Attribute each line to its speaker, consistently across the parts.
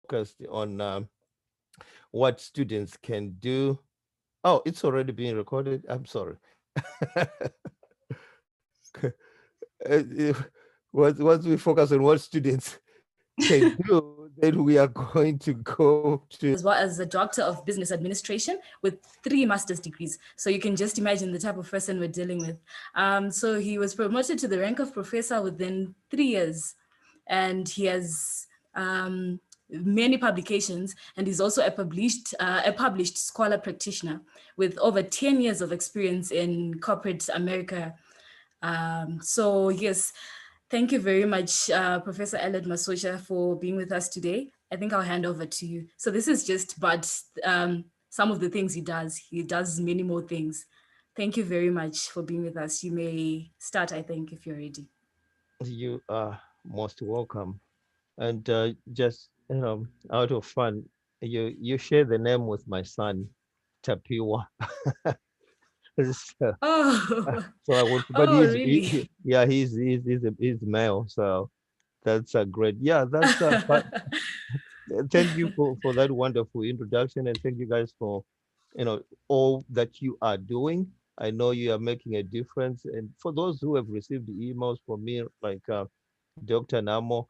Speaker 1: focused on what students can do. Oh, it's already being recorded. I'm sorry. Once we focus on what students can do, then we are going to go to.
Speaker 2: As well as a doctor of business administration with 3 master's degrees. So you can just imagine the type of person we're dealing with. So he was promoted to the rank of professor within 3 years. And he has many publications, and he's also a published scholar practitioner with over 10 years of experience in corporate America. So yes, thank you very much, Professor Masocha, for being with us today. I think I'll hand over to you. So this is just but some of the things he does. He does many more things. Thank you very much for being with us. You may start, I think, if you're ready.
Speaker 1: You are most welcome. And just out of fun, you share the name with my son, Tapiwa. so,
Speaker 2: Oh,
Speaker 1: so I would, but
Speaker 2: oh, really?
Speaker 1: yeah, he's male, so that's a great, yeah, that's a fun. Thank you for that wonderful introduction, and thank you guys for all that you are doing. I know you are making a difference, and for those who have received emails from me, like Dr. Namo,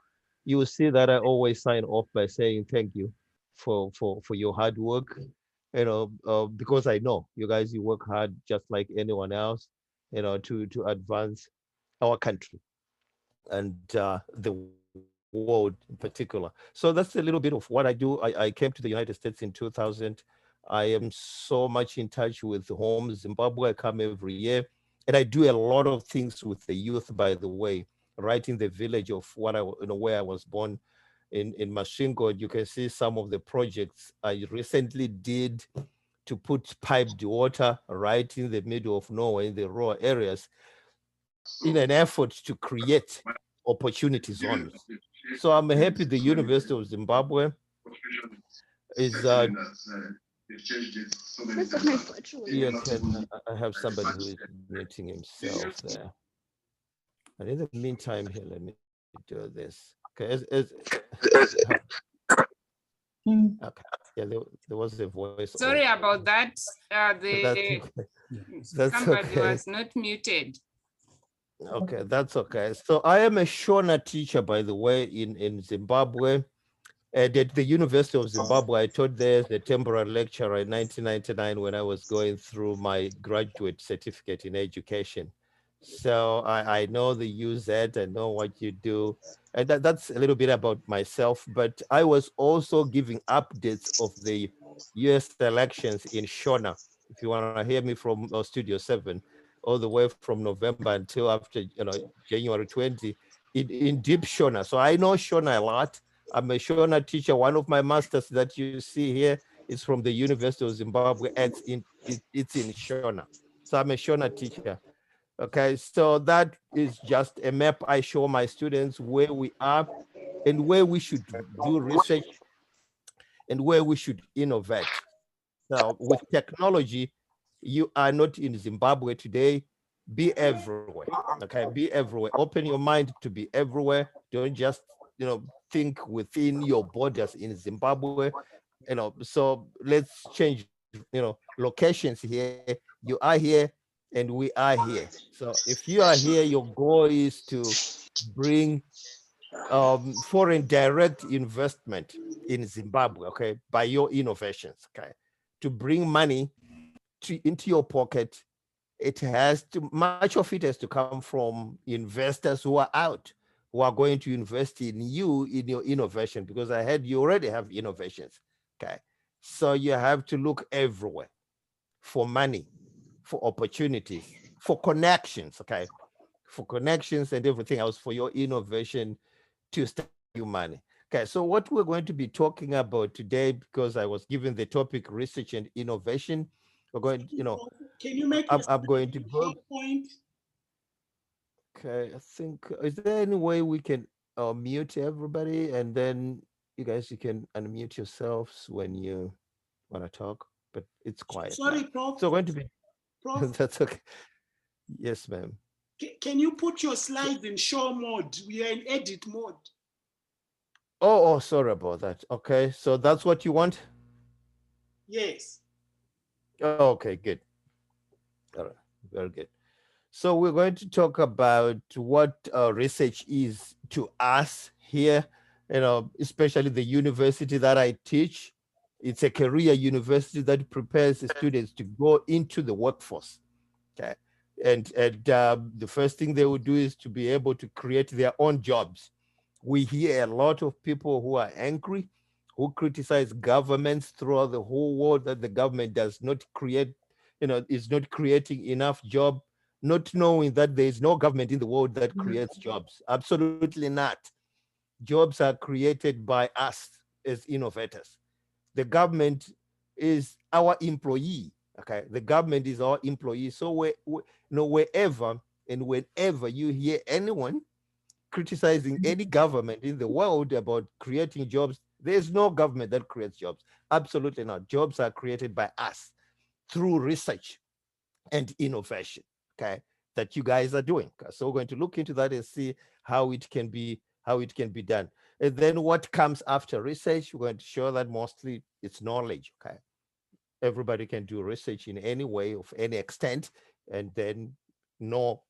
Speaker 1: you will see that I always sign off by saying thank you for your hard work. Because I know you guys, you work hard just like anyone else, to advance our country and the world in particular. So that's a little bit of what I do. I came to the United States in 2000. I am so much in touch with home Zimbabwe. I come every year, and I do a lot of things with the youth. By the way, right in the village of where I was born, in Mashingo, you can see some of the projects I recently did to put piped water right in the middle of nowhere in the rural areas in an effort to create opportunity zones. So I'm happy the University of Zimbabwe is you can I have somebody who is muting himself there. And in the meantime here, let me do this. Okay, okay. Yeah, there was a voice over.
Speaker 3: Sorry about that.
Speaker 1: That's okay. That's
Speaker 3: Somebody
Speaker 1: okay.
Speaker 3: was not muted.
Speaker 1: Okay, that's okay. So I am a Shona teacher, by the way, in Zimbabwe. And at the University of Zimbabwe, I taught there as a temporary lecturer in 1999 when I was going through my graduate certificate in education. So I know the UZ, I know what you do. And that's a little bit about myself, but I was also giving updates of the US elections in Shona. If you want to hear me from Studio 7, all the way from November until after, January 20 in deep Shona. So I know Shona a lot. I'm a Shona teacher. One of my masters that you see here is from the University of Zimbabwe. It's in Shona. So I'm a Shona teacher. Okay, so that is just a map I show my students where we are and where we should do research and where we should innovate. So with technology, you are not in Zimbabwe today. Be everywhere. Okay, be everywhere. Open your mind to be everywhere. Don't just think within your borders in Zimbabwe. So let's change locations here. You are here and we are here. So if you are here, your goal is to bring foreign direct investment in Zimbabwe, okay, by your innovations, okay, to bring money into your pocket. It has to, much of it has to come from investors who are out, who are going to invest in you, in your innovation, because I heard you already have innovations, okay. So you have to look everywhere for money, for opportunities, for connections, okay, for connections and everything else for your innovation to start you money. Okay, so what we're going to be talking about today, because I was given the topic research and innovation, we're going,
Speaker 4: can you make
Speaker 1: I'm going to go.
Speaker 4: point?
Speaker 1: Okay, I think, is there any way we can mute everybody and then you can unmute yourselves when you want to talk, but it's quiet.
Speaker 4: Sorry,
Speaker 1: Now.
Speaker 4: Prof.
Speaker 1: So going to be,
Speaker 4: Prof.
Speaker 1: that's okay. Yes, ma'am.
Speaker 4: Can you put your slides in show mode? We are in edit mode.
Speaker 1: Oh, sorry about that. Okay, so that's what you want?
Speaker 4: Yes.
Speaker 1: Okay, good. All right, very good. So we're going to talk about what research is to us here, especially the university that I teach. It's a career university that prepares the students to go into the workforce. Okay. And the first thing they will do is to be able to create their own jobs. We hear a lot of people who are angry, who criticize governments throughout the whole world that the government does not create, is not creating enough job, not knowing that there is no government in the world that creates jobs. Absolutely not. Jobs are created by us as innovators. The government is our employee. Okay, the government is our employee. So wherever and whenever you hear anyone criticizing any government in the world about creating jobs, there's no government that creates jobs. Absolutely not. Jobs are created by us through research and innovation. Okay, that you guys are doing. So we're going to look into that and see how it can be done. And then what comes after research, we're going to show that mostly it's knowledge. Okay, everybody can do research in any way of any extent, and then know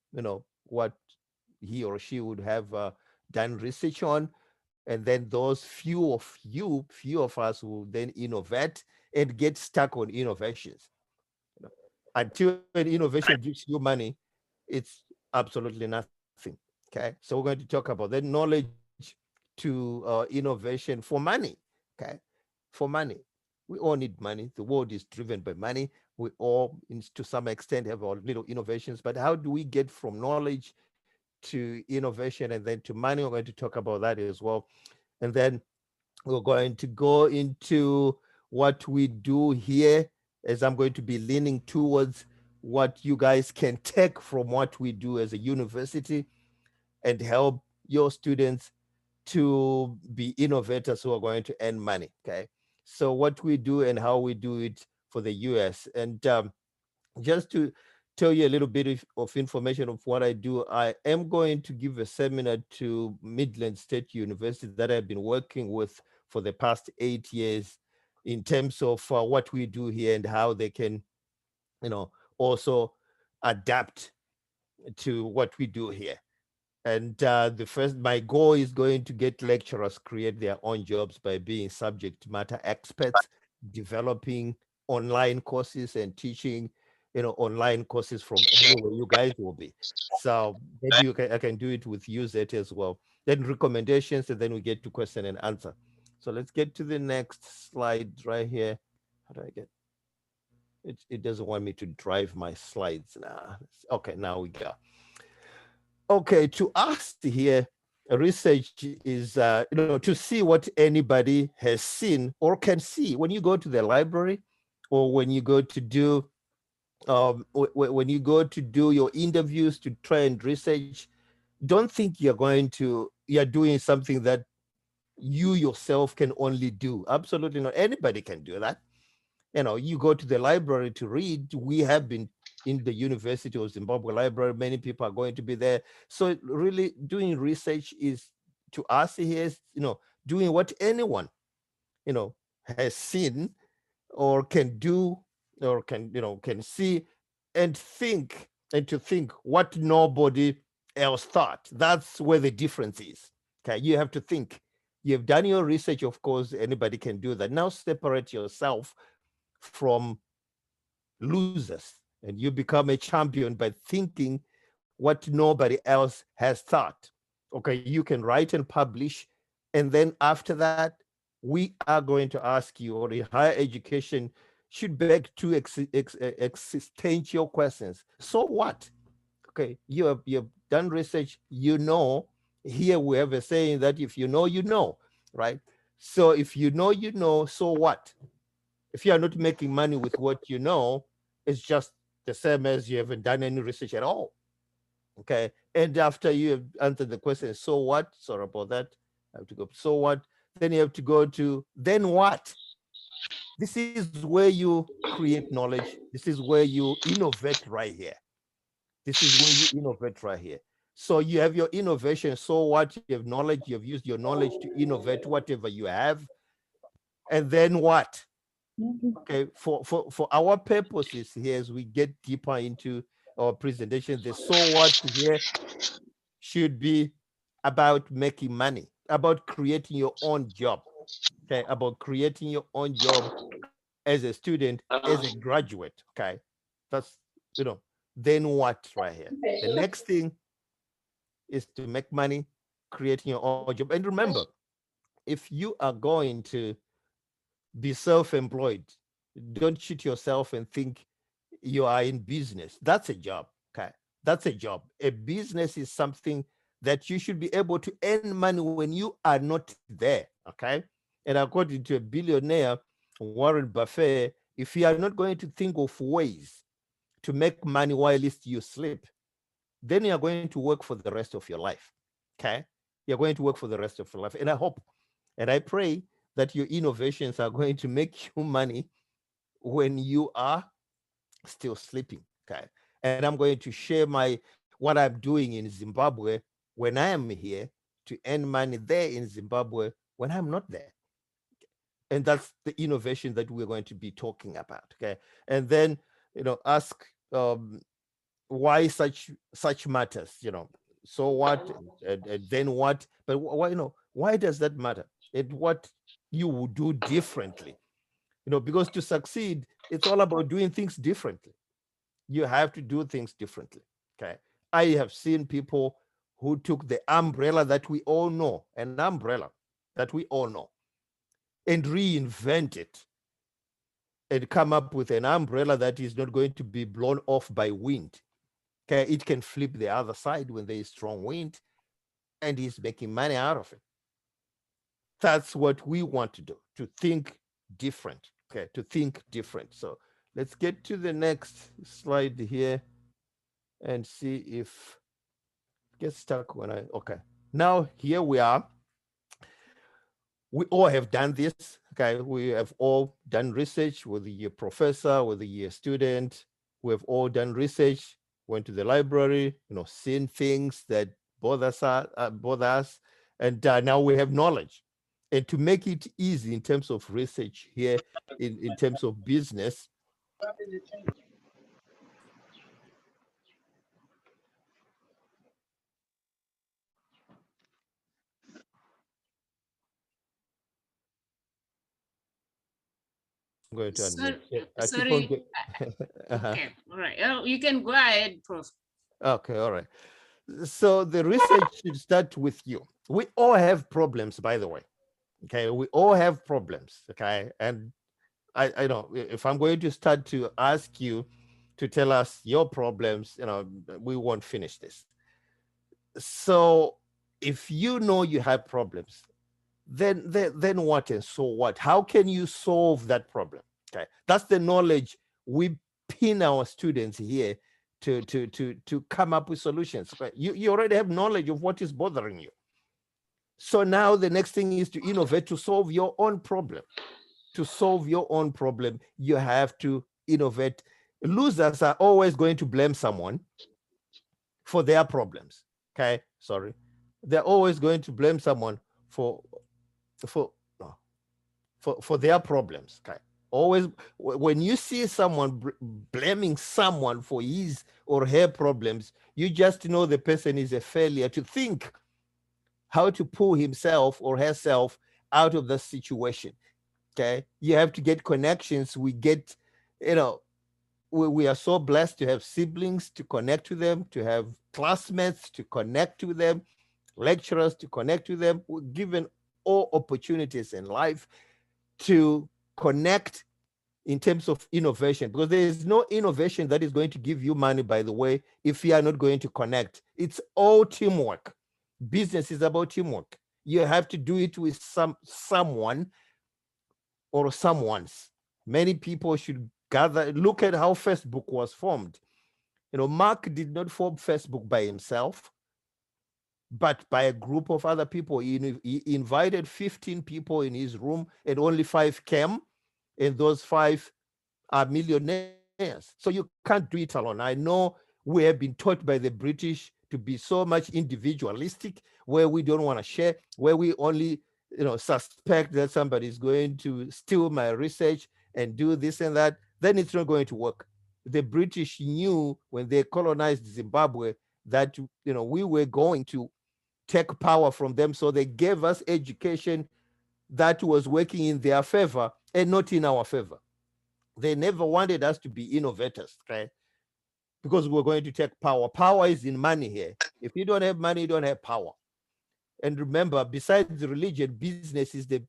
Speaker 1: what he or she would have done research on, and then those few of us will then innovate and get stuck on innovations. You know, until an innovation gives you money, it's absolutely nothing. Okay, so we're going to talk about that knowledge to innovation for money. Okay, for money. We all need money. The world is driven by money. We all, to some extent, have our little innovations. But how do we get from knowledge to innovation and then to money? We're going to talk about that as well. And then we're going to go into what we do here, as I'm going to be leaning towards what you guys can take from what we do as a university and help your students to be innovators who are going to earn money. Okay. So what we do and how we do it for the US. And just to tell you a little bit of information of what I do, I am going to give a seminar to Midland State University that I've been working with for the past 8 years in terms of what we do here and how they can, also adapt to what we do here. And the first, my goal is going to get lecturers create their own jobs by being subject matter experts, developing online courses and teaching, online courses from anywhere you guys will be. So maybe I can do it with UZ as well. Then recommendations, and then we get to question and answer. So let's get to the next slide right here. How do I get it? It doesn't want me to drive my slides now. Okay, now we go. Okay, to us here, research is to see what anybody has seen or can see when you go to the library, or when you go to do when you go to do your interviews to try and research. Don't think you're doing something that you yourself can only do. Absolutely not. Anybody can do that. You go to the library to read. We have been in the University of Zimbabwe library. Many people are going to be there. So really doing research is, to us here, is, doing what anyone, has seen or can do, or can see and think, and to think what nobody else thought. That's where the difference is. Okay, you have to think. You've done your research, of course, anybody can do that. Now separate yourself from losers, and you become a champion by thinking what nobody else has thought. Okay, you can write and publish, and then after that, we are going to ask you, or the higher education should beg two existential questions. So what? Okay, you have done research. Here we have a saying that if you know, you know, right? So if you know, you know. So what? If you are not making money with what you know, it's just the same as you haven't done any research at all. Okay. And after you have answered the question, so what? Sorry about that. I have to go, so what? Then you have to go to, then what? This is where you create knowledge. This is where you innovate right here. This is where you innovate right here. So you have your innovation. So what? You have knowledge. You have used your knowledge to innovate whatever you have. And then what? Okay, for our purposes here, as we get deeper into our presentation, the so what here should be about making money, about creating your own job. Okay, about creating your own job as a student, as a graduate. Okay, that's, then what right here? The next thing is to make money, creating your own job. And remember, if you are going to be self-employed, don't cheat yourself and think you are in business. That's a job. Okay, that's a job. A business is something that you should be able to earn money when you are not there. Okay, and according to a billionaire, Warren Buffett, if you are not going to think of ways to make money while at least you sleep, then you're going to work for the rest of your life. Okay, you're going to work for the rest of your life. And I hope and I pray that your innovations are going to make you money when you are still sleeping. Okay, and I'm going to share what I'm doing in Zimbabwe when I am here to earn money there in Zimbabwe when I'm not there. And that's the innovation that we're going to be talking about. Okay, and then ask why such matters. So what, and then what? But why? Why does that matter? And what you would do differently? Because to succeed, it's all about doing things differently. You have to do things differently. Okay, I have seen people who took the umbrella that we all know, an umbrella that we all know, and reinvent it and come up with an umbrella that is not going to be blown off by wind. Okay, it can flip the other side when there is strong wind, and he's making money out of it. That's what we want to do, to think different. Okay, to think different. So let's get to the next slide here and see if it gets stuck when okay. Now here we are. We all have done this. Okay, we have all done research, whether you're a professor, whether you're a student. We have all done research, went to the library, seen things that bother us, and now we have knowledge. And to make it easy in terms of research here, in terms of business, I'm going to
Speaker 3: So,
Speaker 1: unmute. Yeah, I keep on
Speaker 3: sorry.
Speaker 1: uh-huh.
Speaker 3: Okay, all right. You can go ahead, Prof.
Speaker 1: Okay, all right. So the research should start with you. We all have problems, by the way. Okay, we all have problems. Okay, and I know if I'm going to start to ask you to tell us your problems, we won't finish this. So if you know you have problems, then what and so what? How can you solve that problem? Okay, that's the knowledge we pin our students here to come up with solutions. Right? You already have knowledge of what is bothering you. So now the next thing is to innovate to solve your own problem. To solve your own problem, you have to innovate. Losers are always going to blame someone for their problems. Okay, sorry, they're always going to blame someone for for no, for their problems. Okay, always when you see someone blaming someone for his or her problems, you just know the person is a failure to think how to pull himself or herself out of the situation. Okay, you have to get connections. We get, we are so blessed to have siblings to connect to them, to have classmates to connect to them, lecturers to connect to them. We're given all opportunities in life to connect in terms of innovation, because there is no innovation that is going to give you money, by the way, if you are not going to connect. It's all teamwork. Business is about teamwork. You have to do it with someone or someone's. Many people should gather. Look at how Facebook was formed. Mark did not form Facebook by himself, but by a group of other people. He invited 15 people in his room, and only 5 came, and those 5 are millionaires. So you can't do it alone. I know we have been taught by the British to be so much individualistic, where we don't want to share, where we only suspect that somebody is going to steal my research and do this and that, then it's not going to work. The British knew when they colonized Zimbabwe that we were going to take power from them, so they gave us education that was working in their favor and not in our favor. They never wanted us to be innovators, okay? Because we're going to take power. Power is in money here. If you don't have money, you don't have power. And remember, besides religion, business is the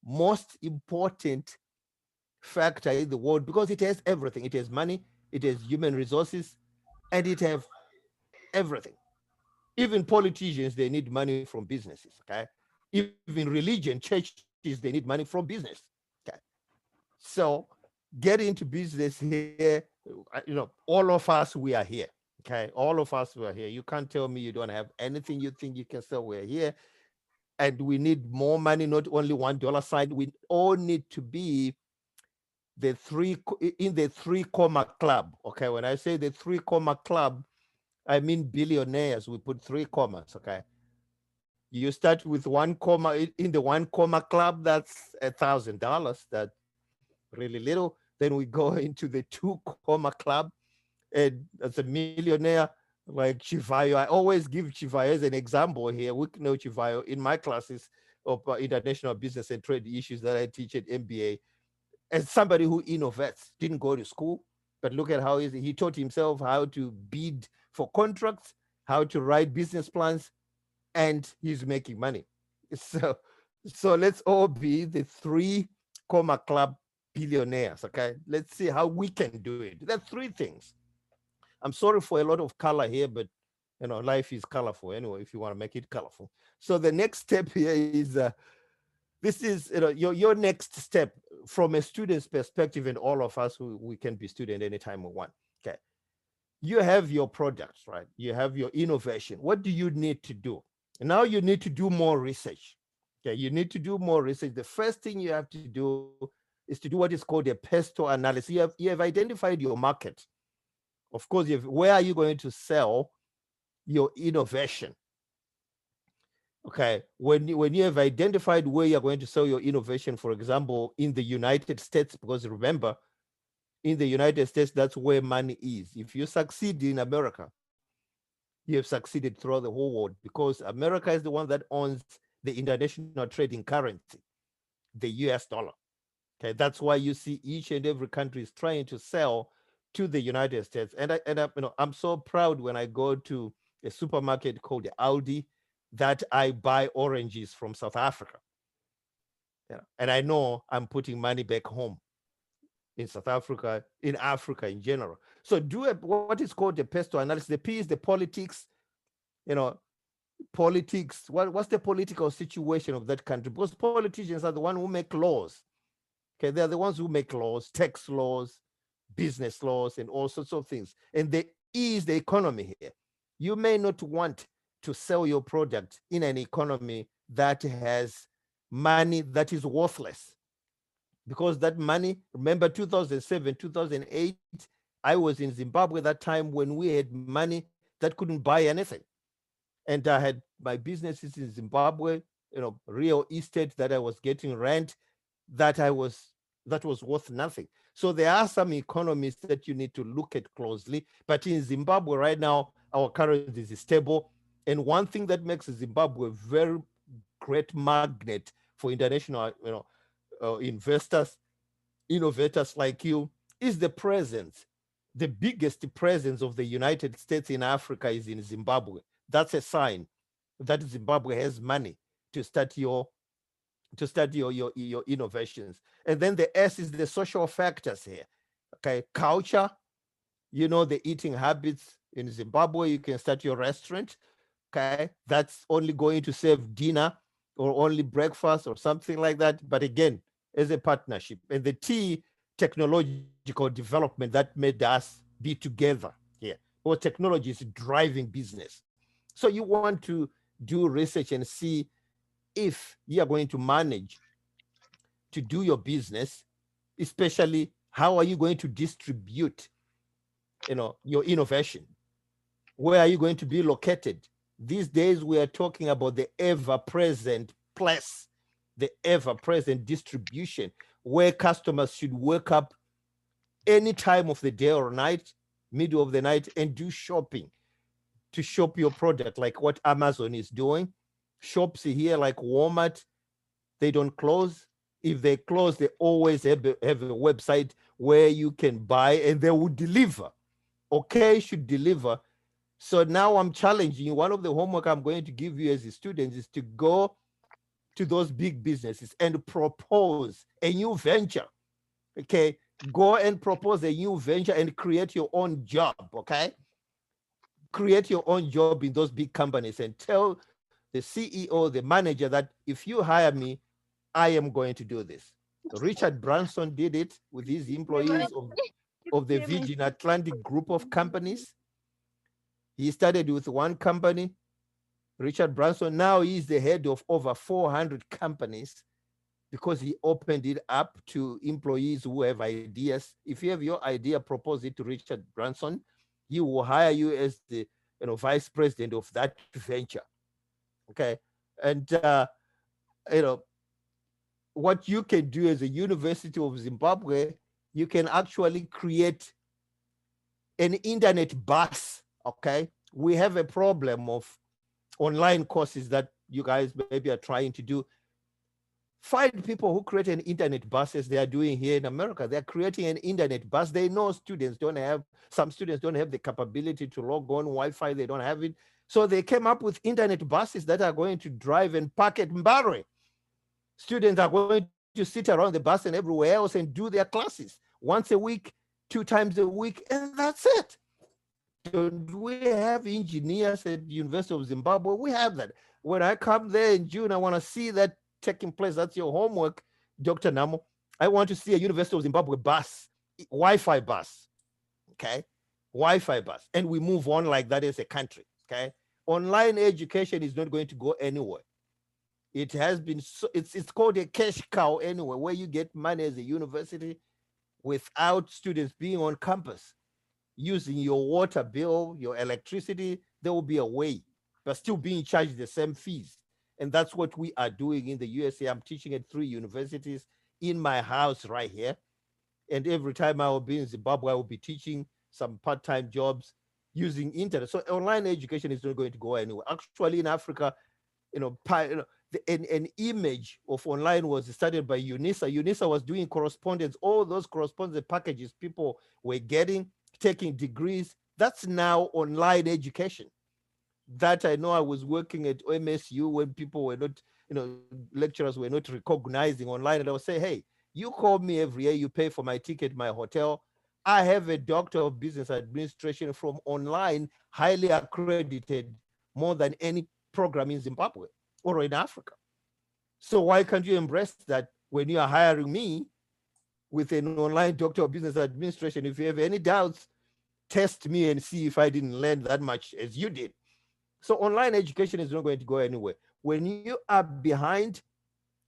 Speaker 1: most important factor in the world because it has everything. It has money, it has human resources, and it has everything. Even politicians, they need money from businesses, okay? Even religion, churches, they need money from business, okay? So get into business here, all of us, we are here, okay? All of us, we are here. You can't tell me you don't have anything you think you can sell. We're here. And we need more money, not only $1 sign. We all need to be in the 3 comma club. Okay, when I say the 3 comma club, I mean billionaires. We put 3 commas. Okay, you start with 1 comma in the 1 comma club. That's $1,000. That's really little. Then we go into the 2 comma club, and as a millionaire like Chivayo, I always give Chivayo as an example here. We know Chivayo in my classes of international business and trade issues that I teach at MBA. As somebody who innovates, didn't go to school, but look at how he taught himself how to bid for contracts, how to write business plans, and he's making money. So, so let's all be the 3 comma club billionaires. Okay, let's see how we can do it. There are 3 things. I'm sorry for a lot of color here, but life is colorful anyway, if you want to make it colorful. So the next step here is this is your next step from a student's perspective, and all of us who we can be student anytime we want. Okay, you have your products, right? You have your innovation. What do you need to do? And now you need to do more research. Okay, you need to do more research. The first thing you have to do is to do what is called a Pesto analysis. You have identified your market. Of course, where are you going to sell your innovation? Okay, when you have identified where you're going to sell your innovation, for example, in the United States, because remember, in the United States, that's where money is. If you succeed in America, you have succeeded throughout the whole world, because America is the one that owns the international trading currency, the US dollar. Okay, that's why you see each and every country is trying to sell to the United States. And I'm so proud when I go to a supermarket called Aldi that I buy oranges from South Africa. Yeah. And I know I'm putting money back home in South Africa, in Africa in general. So do what is called the Pesto analysis. The P is the politics, politics. What's the political situation of that country? Because politicians are the ones who make laws. Okay, they're the ones who make laws, tax laws, business laws, and all sorts of things. And the E is the economy here. You may not want to sell your product in an economy that has money that is worthless. Because that money, remember 2007, 2008, I was in Zimbabwe that time when we had money that couldn't buy anything. And I had my businesses in Zimbabwe, real estate that I was getting rent that was worth nothing. So there are some economies that you need to look at closely. But in Zimbabwe right now, our currency is stable. And one thing that makes Zimbabwe a very great magnet for international investors, innovators like you, is the presence. The biggest presence of the United States in Africa is in Zimbabwe. That's a sign that Zimbabwe has money to start your innovations. And then the S is the social factors here. Okay, culture, the eating habits in Zimbabwe. You can start your restaurant. Okay, that's only going to serve dinner or only breakfast or something like that. But again, as a partnership. And the T, technological development that made us be together here. Or technology is driving business. So you want to do research and see if you are going to manage to do your business, especially how are you going to distribute your innovation. Where are you going to be located? These days, we are talking about the ever-present place, the ever-present distribution, where customers should wake up any time of the day or night, middle of the night, and do shopping to shop your product, like what Amazon is doing. Shops here like Walmart, they don't close. If they close, they always have a website where you can buy and they will deliver. Okay, should deliver. So now I'm challenging you. One of the homework I'm going to give you as a student is to go to those big businesses and propose a new venture. Okay, go and propose a new venture and create your own job. Okay, create your own job in those big companies and tell the CEO, the manager, that if you hire me, I am going to do this. Richard Branson did it with his employees of the Virgin Atlantic group of companies. He started with one company, Richard Branson. Now he's the head of over 400 companies because he opened it up to employees who have ideas. If you have your idea, propose it to Richard Branson. He will hire you as the vice president of that venture. Okay, and what you can do as a University of Zimbabwe, you can actually create an internet bus. Okay, we have a problem of online courses that you guys maybe are trying to do. Find people who create an internet bus, as they are doing here in America. They're creating an internet bus. They know some students don't have the capability to log on Wi-Fi. They don't have it. So they came up with internet buses that are going to drive and park at Mbare. Students are going to sit around the bus and everywhere else and do their classes once a week, 2 times a week, and that's it. Don't we have engineers at the University of Zimbabwe? We have that. When I come there in June, I want to see that taking place. That's your homework, Dr. Namo. I want to see a University of Zimbabwe bus, Wi-Fi bus, okay? Wi-Fi bus. And we move on like that as a country, okay? Online education is not going to go anywhere. It has been, it's called a cash cow anyway, where you get money as a university without students being on campus, using your water bill, your electricity. There will be a way, but still being charged the same fees. And that's what we are doing in the USA. I'm teaching at 3 universities in my house right here. And every time I will be in Zimbabwe, I will be teaching some part-time jobs using internet. So online education is not going to go anywhere. Actually, in Africa, an image of online was started by UNISA. UNISA was doing correspondence, all those correspondence packages people were getting, taking degrees. That's now online education. That I know. I was working at MSU when people were not, lecturers were not recognizing online. And I would say, hey, you call me every year, you pay for my ticket, my hotel. I have a doctor of business administration from online, highly accredited, more than any program in Zimbabwe or in Africa. So why can't you embrace that when you are hiring me with an online doctor of business administration? If you have any doubts, test me and see if I didn't learn that much as you did. So online education is not going to go anywhere. When you are behind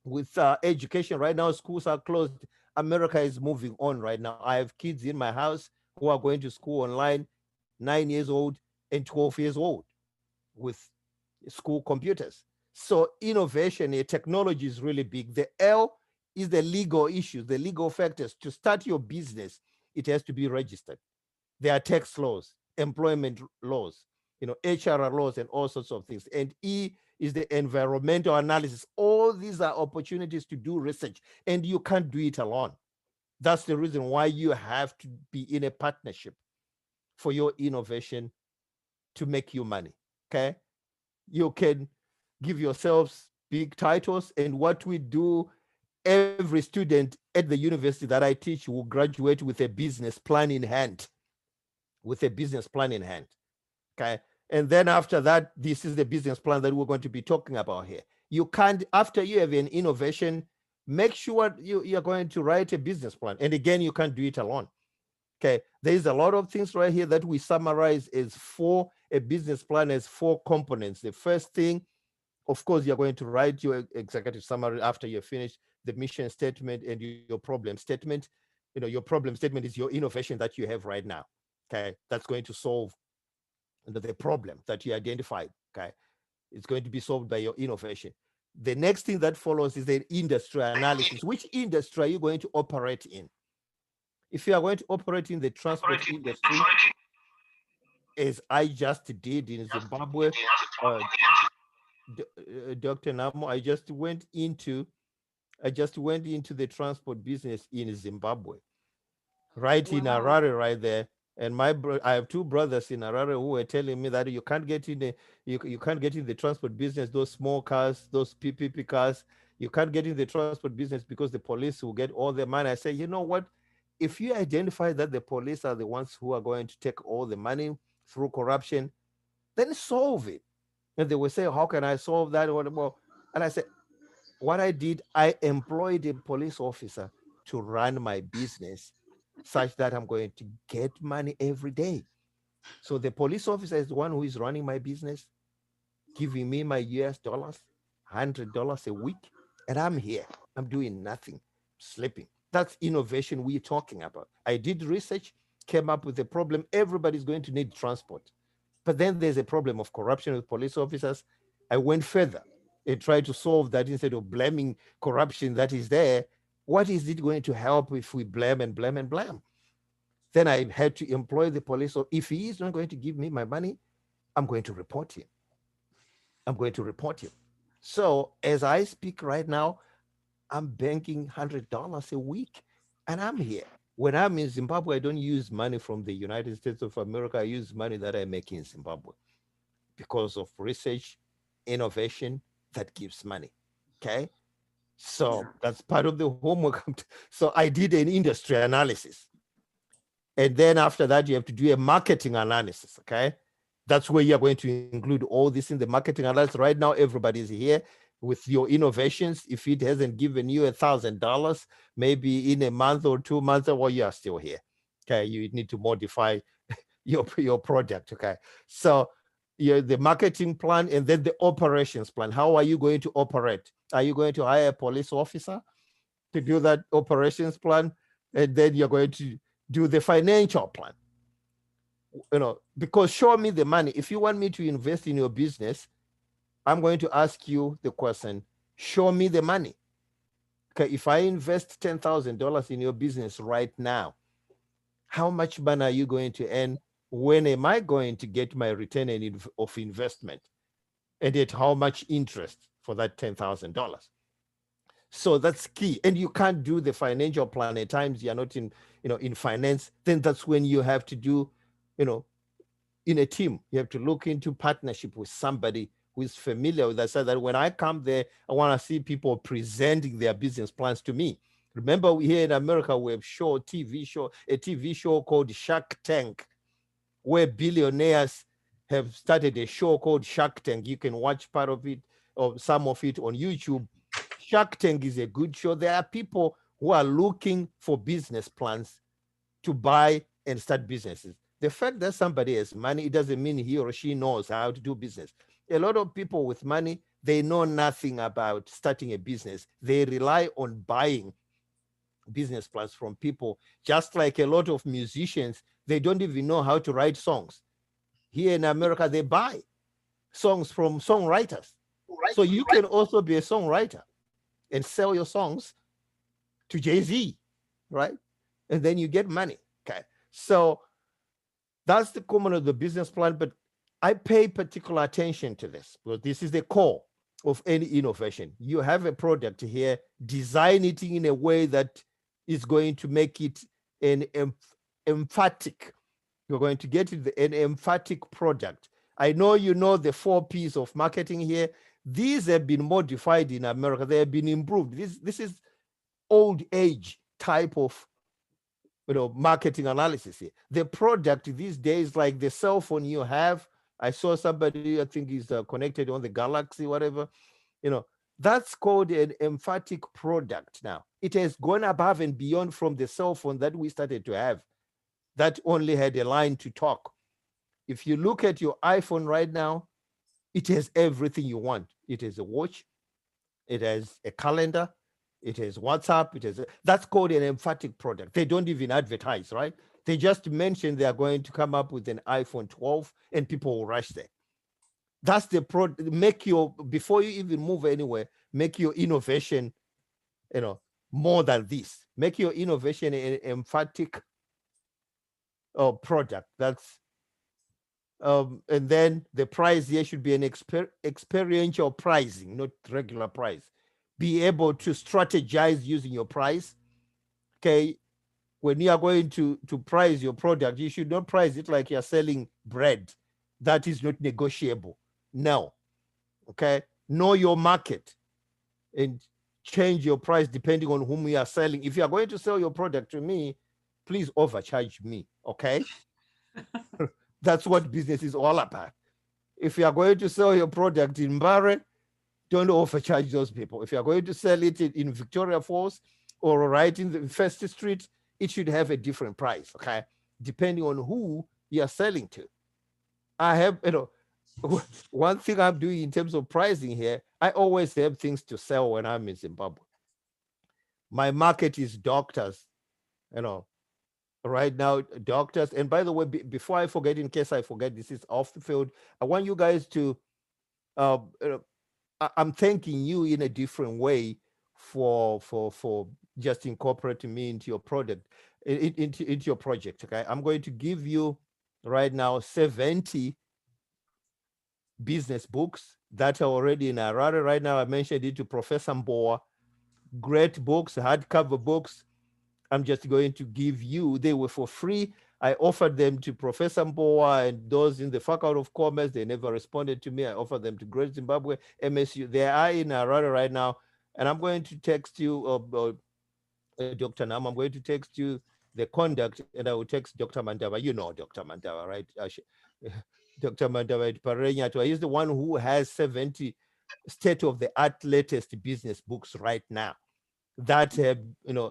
Speaker 1: with education right now, schools are closed. America is moving on right now. I have kids in my house who are going to school online, 9 years old and 12 years old, with school computers. So innovation, technology is really big. The L is the legal issues, the legal factors. To start your business, it has to be registered. There are tax laws, employment laws, HR laws, and all sorts of things. And E is the environmental analysis. All these are opportunities to do research, and you can't do it alone. That's the reason why you have to be in a partnership for your innovation to make you money. Okay, you can give yourselves big titles, and what we do, every student at the university that I teach will graduate with a business plan in hand. Okay, and then after that, this is the business plan that we're going to be talking about here. You can't, after you have an innovation, make sure you're going to write a business plan. And again, you can't do it alone. Okay, there's a lot of things right here that we summarize as a business plan as 4 components. The first thing, of course, you're going to write your executive summary after you're finished, the mission statement and your problem statement. Your problem statement is your innovation that you have right now. Okay, that's going to solve the problem that you identified, okay, it's going to be solved by your innovation. The next thing that follows is the industry analysis. Which industry are you going to operate in? If you are going to operate in the transport industry, as I just did in Zimbabwe, uh, Dr. Namo, I just went into the transport business in Zimbabwe, right in
Speaker 3: Wow.
Speaker 1: Harare, right there. And I have two brothers in Harare who were telling me that you can't get in you can't get in the transport business, those small cars, those PPP cars. You can't get in the transport business because the police will get all the money. I say, you know what? If you identify that the police are the ones who are going to take all the money through corruption, then solve it. And they will say, how can I solve that? Well, and I said, what I did, I employed a police officer to run my business such that I'm going to get money every day. So the police officer is the one who is running my business, giving me my US dollars, $100 a week, and I'm here. I'm doing nothing, sleeping. That's innovation we're talking about. I did research, came up with a problem. Everybody's going to need transport. But then there's a problem of corruption with police officers. I went further and tried to solve that instead of blaming corruption that is there. What is it going to help if we blame and blame and blame? Then I had to employ the police. So if he is not going to give me my money, I'm going to report him. I'm going to report him. So as I speak right now, I'm banking $100 a week and I'm here. When I'm in Zimbabwe, I don't use money from the United States of America. I use money that I make in Zimbabwe because of research, innovation that gives money. Okay. So that's part of the homework. So I did an industry analysis. And then after that, you have to do a marketing analysis. Okay. That's where you're going to include all this in the marketing analysis. Right now, everybody's here with your innovations. If it hasn't given you $1,000, maybe in a month or 2 months, well, you are still here. Okay. You need to modify your project. Okay. So the marketing plan and then the operations plan. How are you going to operate? Are you going to hire a police officer to do that operations plan? And then you're going to do the financial plan. Because show me the money. If you want me to invest in your business, I'm going to ask you the question, show me the money. Okay, if I invest $10,000 in your business right now, how much money are you going to earn? When am I going to get my return of investment? And at how much interest for that $10,000? So that's key. And you can't do the financial plan at times you're not in finance. Then that's when you have to do, in a team, you have to look into partnership with somebody who is familiar with that, so that when I come there, I want to see people presenting their business plans to me. Remember, here in America, we have a TV show called Shark Tank, where billionaires have started a show called Shark Tank. You can watch part of it or some of it on YouTube. Shark Tank is a good show. There are people who are looking for business plans to buy and start businesses. The fact that somebody has money, it doesn't mean he or she knows how to do business. A lot of people with money, they know nothing about starting a business. They rely on buying business plans from people, just like a lot of musicians, they don't even know how to write songs. Here in America, they buy songs from songwriters. So you can also be a songwriter and sell your songs to Jay-Z, right? And then you get money. Okay. So that's the common of the business plan, but I pay particular attention to this because this is the core of any innovation. You have a product here, design it in a way that is going to make it an emphatic. You're going to get it an emphatic product. I know you know the 4 P's of marketing here. These have been modified in America. They have been improved. This is old age type of marketing analysis here. The product these days, like the cell phone you have, I saw somebody, I think is connected on the Galaxy, whatever, that's called an emphatic product now. It has gone above and beyond from the cell phone that we started to have that only had a line to talk. If you look at your iPhone right now, it has everything you want. It has a watch, it has a calendar, it has WhatsApp, that's called an emphatic product. They don't even advertise, right? They just mentioned they are going to come up with an iPhone 12 and people will rush there. That's the before you even move anywhere, make your innovation, more than this. Make your innovation an emphatic product. That's and then the price here should be an experiential pricing, not regular price. Be able to strategize using your price. Okay, when you are going to price your product, you should not price it like you're selling bread. That is not negotiable. No. Okay, know your market and change your price depending on whom you are selling. If you are going to sell your product to me, please overcharge me. Okay. That's what business is all about. If you are going to sell your product in Mbare, don't overcharge those people. If you are going to sell it in Victoria Falls or right in the First Street, it should have a different price, okay? Depending on who you are selling to. I have, one thing I'm doing in terms of pricing here, I always have things to sell when I'm in Zimbabwe. My market is doctors, right now, doctors. And by the way, before I forget, in case I forget, this is off the field, I want you guys to, I'm thanking you in a different way for just incorporating me into your product, into your project. Okay, I'm going to give you right now 70 business books that are already in Harare. Right now, I mentioned it to Professor Mboa. Great books, hardcover books. I'm just going to give you. They were for free. I offered them to Professor Mboa and those in the Faculty of Commerce. They never responded to me. I offered them to Great Zimbabwe, MSU. They are in Harare right now. And I'm going to text you, Dr. Nam, I'm going to text you the conduct, and I will text Dr. Mandava. You know Dr. Mandava, right? Dr. Mandava at Parenyato. He's the one who has 70 state-of-the-art latest business books right now that have,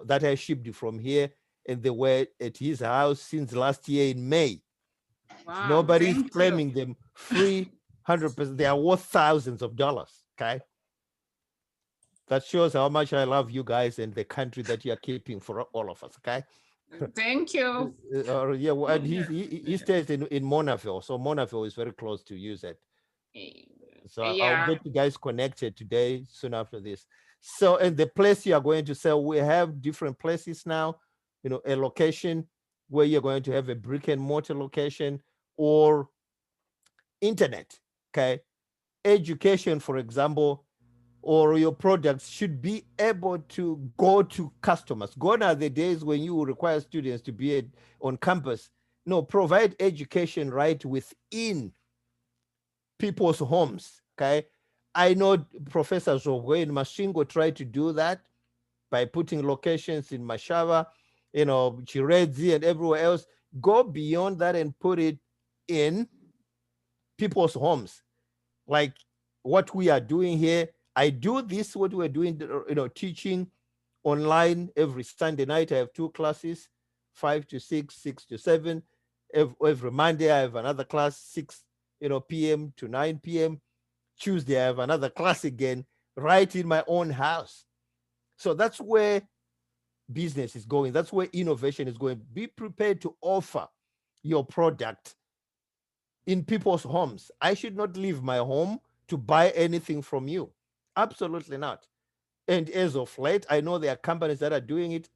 Speaker 1: that have shipped from here, and they were at his house since last year in May.
Speaker 3: Wow,
Speaker 1: Nobody's claiming them free, 100%. They are worth thousands of dollars. Okay, that shows how much I love you guys and the country that you are keeping for all of us. Okay.
Speaker 3: Thank you.
Speaker 1: Yeah, well, and he stays in Monaville, so Monaville is very close to use it. So I'll get you guys connected today, soon after this. So, and the place you are going to sell, we have different places now, a location where you're going to have a brick and mortar location or internet, okay? Education, for example, or your products should be able to go to customers. Gone are the days when you require students to be on campus. No, provide education right within people's homes, okay? I know Professor Zogwe in Mashingo tried to do that by putting locations in Mashava, Chiredzi and everywhere else. Go beyond that and put it in people's homes. Like what we are doing here. I do this, what we're doing, teaching online every Sunday night. I have 2 classes, 5 to 6, 6 to 7. Every Monday, I have another class, 6 p.m. to 9 p.m. Tuesday, I have another class again, right in my own house. So that's where business is going. That's where innovation is going. Be prepared to offer your product in people's homes. I should not leave my home to buy anything from you. Absolutely not. And as of late, I know there are companies that are doing it.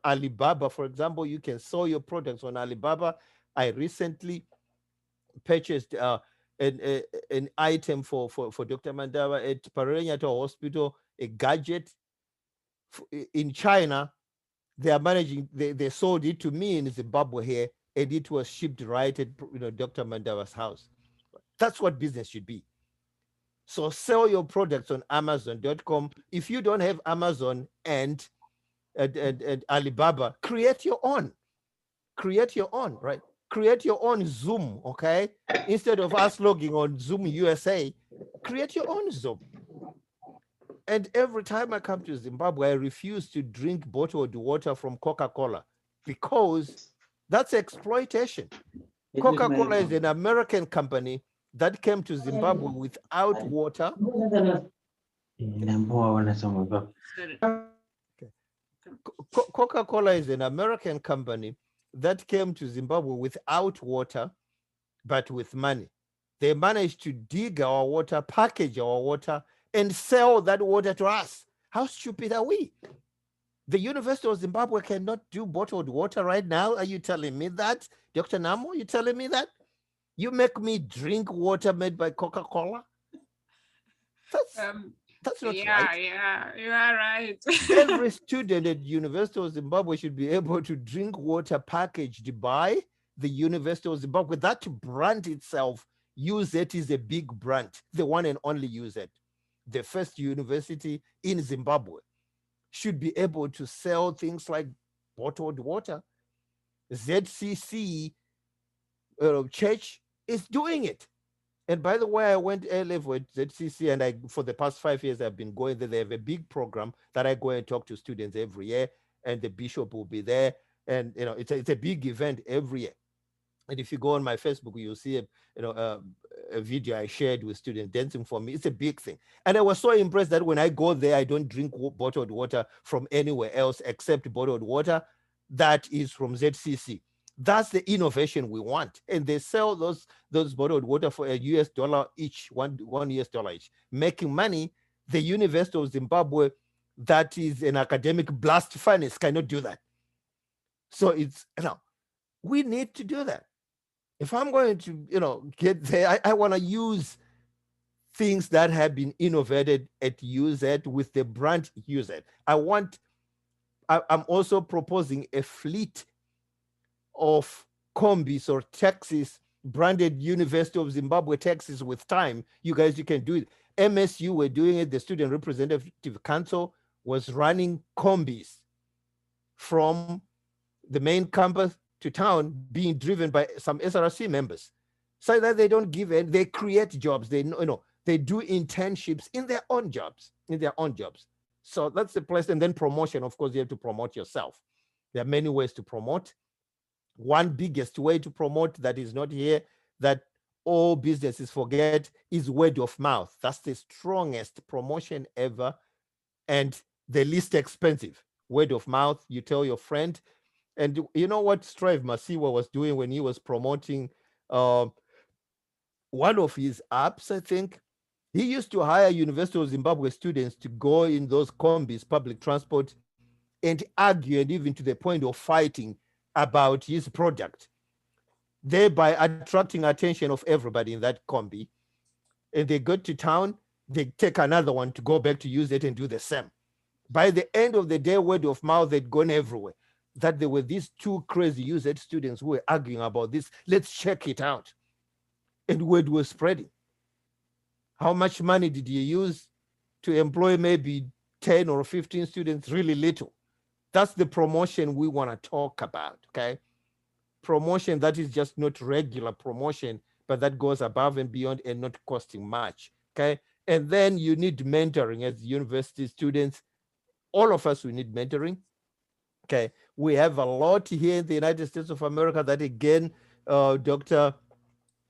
Speaker 1: Alibaba, for example, you can sell your products on Alibaba. I recently purchased an item for Dr. Mandava at Parenyato Hospital, a gadget in China. They are managing, they sold it to me in Zimbabwe here, and it was shipped right at Dr. Mandava's house. That's what business should be. So sell your products on Amazon.com. If you don't have Amazon and Alibaba, create your own. Create your own, right? Create your own Zoom, okay? Instead of us logging on Zoom USA, create your own Zoom. And every time I come to Zimbabwe, I refuse to drink bottled water from Coca-Cola because that's exploitation. Coca-Cola is an American company that came to Zimbabwe without water. Coca-Cola is an American company that came to Zimbabwe without water, but with money. They managed to dig our water, package our water, and sell that water to us. How stupid are we? The University of Zimbabwe cannot do bottled water right now. Are you telling me that? Dr. Namo, you telling me that? You make me drink water made by Coca-Cola? That's not right.
Speaker 3: Yeah, you are right.
Speaker 1: Every student at University of Zimbabwe should be able to drink water packaged by the University of Zimbabwe. That brand itself, UZ is a big brand, the one and only UZ. The first university in Zimbabwe should be able to sell things like bottled water. ZCC church is doing it. And by the way, I went A-level at ZCC, and for the past 5 years, I've been going there. They have a big program that I go and talk to students every year, and the bishop will be there. And it's a big event every year. And if you go on my Facebook, you'll see a video I shared with students dancing for me. It's a big thing. And I was so impressed that when I go there, I don't drink bottled water from anywhere else except bottled water that is from ZCC. That's the innovation we want. And they sell those bottled water for $1 each, $1 each, making money. The University of Zimbabwe, that is an academic blast furnace, cannot do that. So it's, we need to do that. If I'm going to, get there, I want to use things that have been innovated at UZ with the brand UZ. I'm also proposing a fleet of combis or taxis branded University of Zimbabwe taxis with time. You guys, you can do it. MSU were doing it. The Student Representative Council was running combis from the main campus to town, being driven by some SRC members, so that they don't give in. They create jobs. They they do internships in their own jobs. So that's the place. And then promotion. Of course, you have to promote yourself. There are many ways to promote. One biggest way to promote that is not here, that all businesses forget, is word of mouth. That's the strongest promotion ever and the least expensive. Word of mouth. You tell your friend. And you know what Strive Masiwa was doing when he was promoting one of his apps, I think? He used to hire University of Zimbabwe students to go in those combis, public transport, and argue, and even to the point of fighting about his product, thereby attracting attention of everybody in that combi. And they go to town, they take another one to go back to use it and do the same. By the end of the day, word of mouth had gone everywhere, that there were these two crazy UZ students who were arguing about this. Let's check it out. And word was spreading. How much money did you use to employ maybe 10 or 15 students? Really little. That's the promotion we want to talk about, okay? Promotion that is just not regular promotion, but that goes above and beyond and not costing much, okay? And then you need mentoring as university students. All of us, we need mentoring. Okay, we have a lot here in the United States of America that, again, Dr.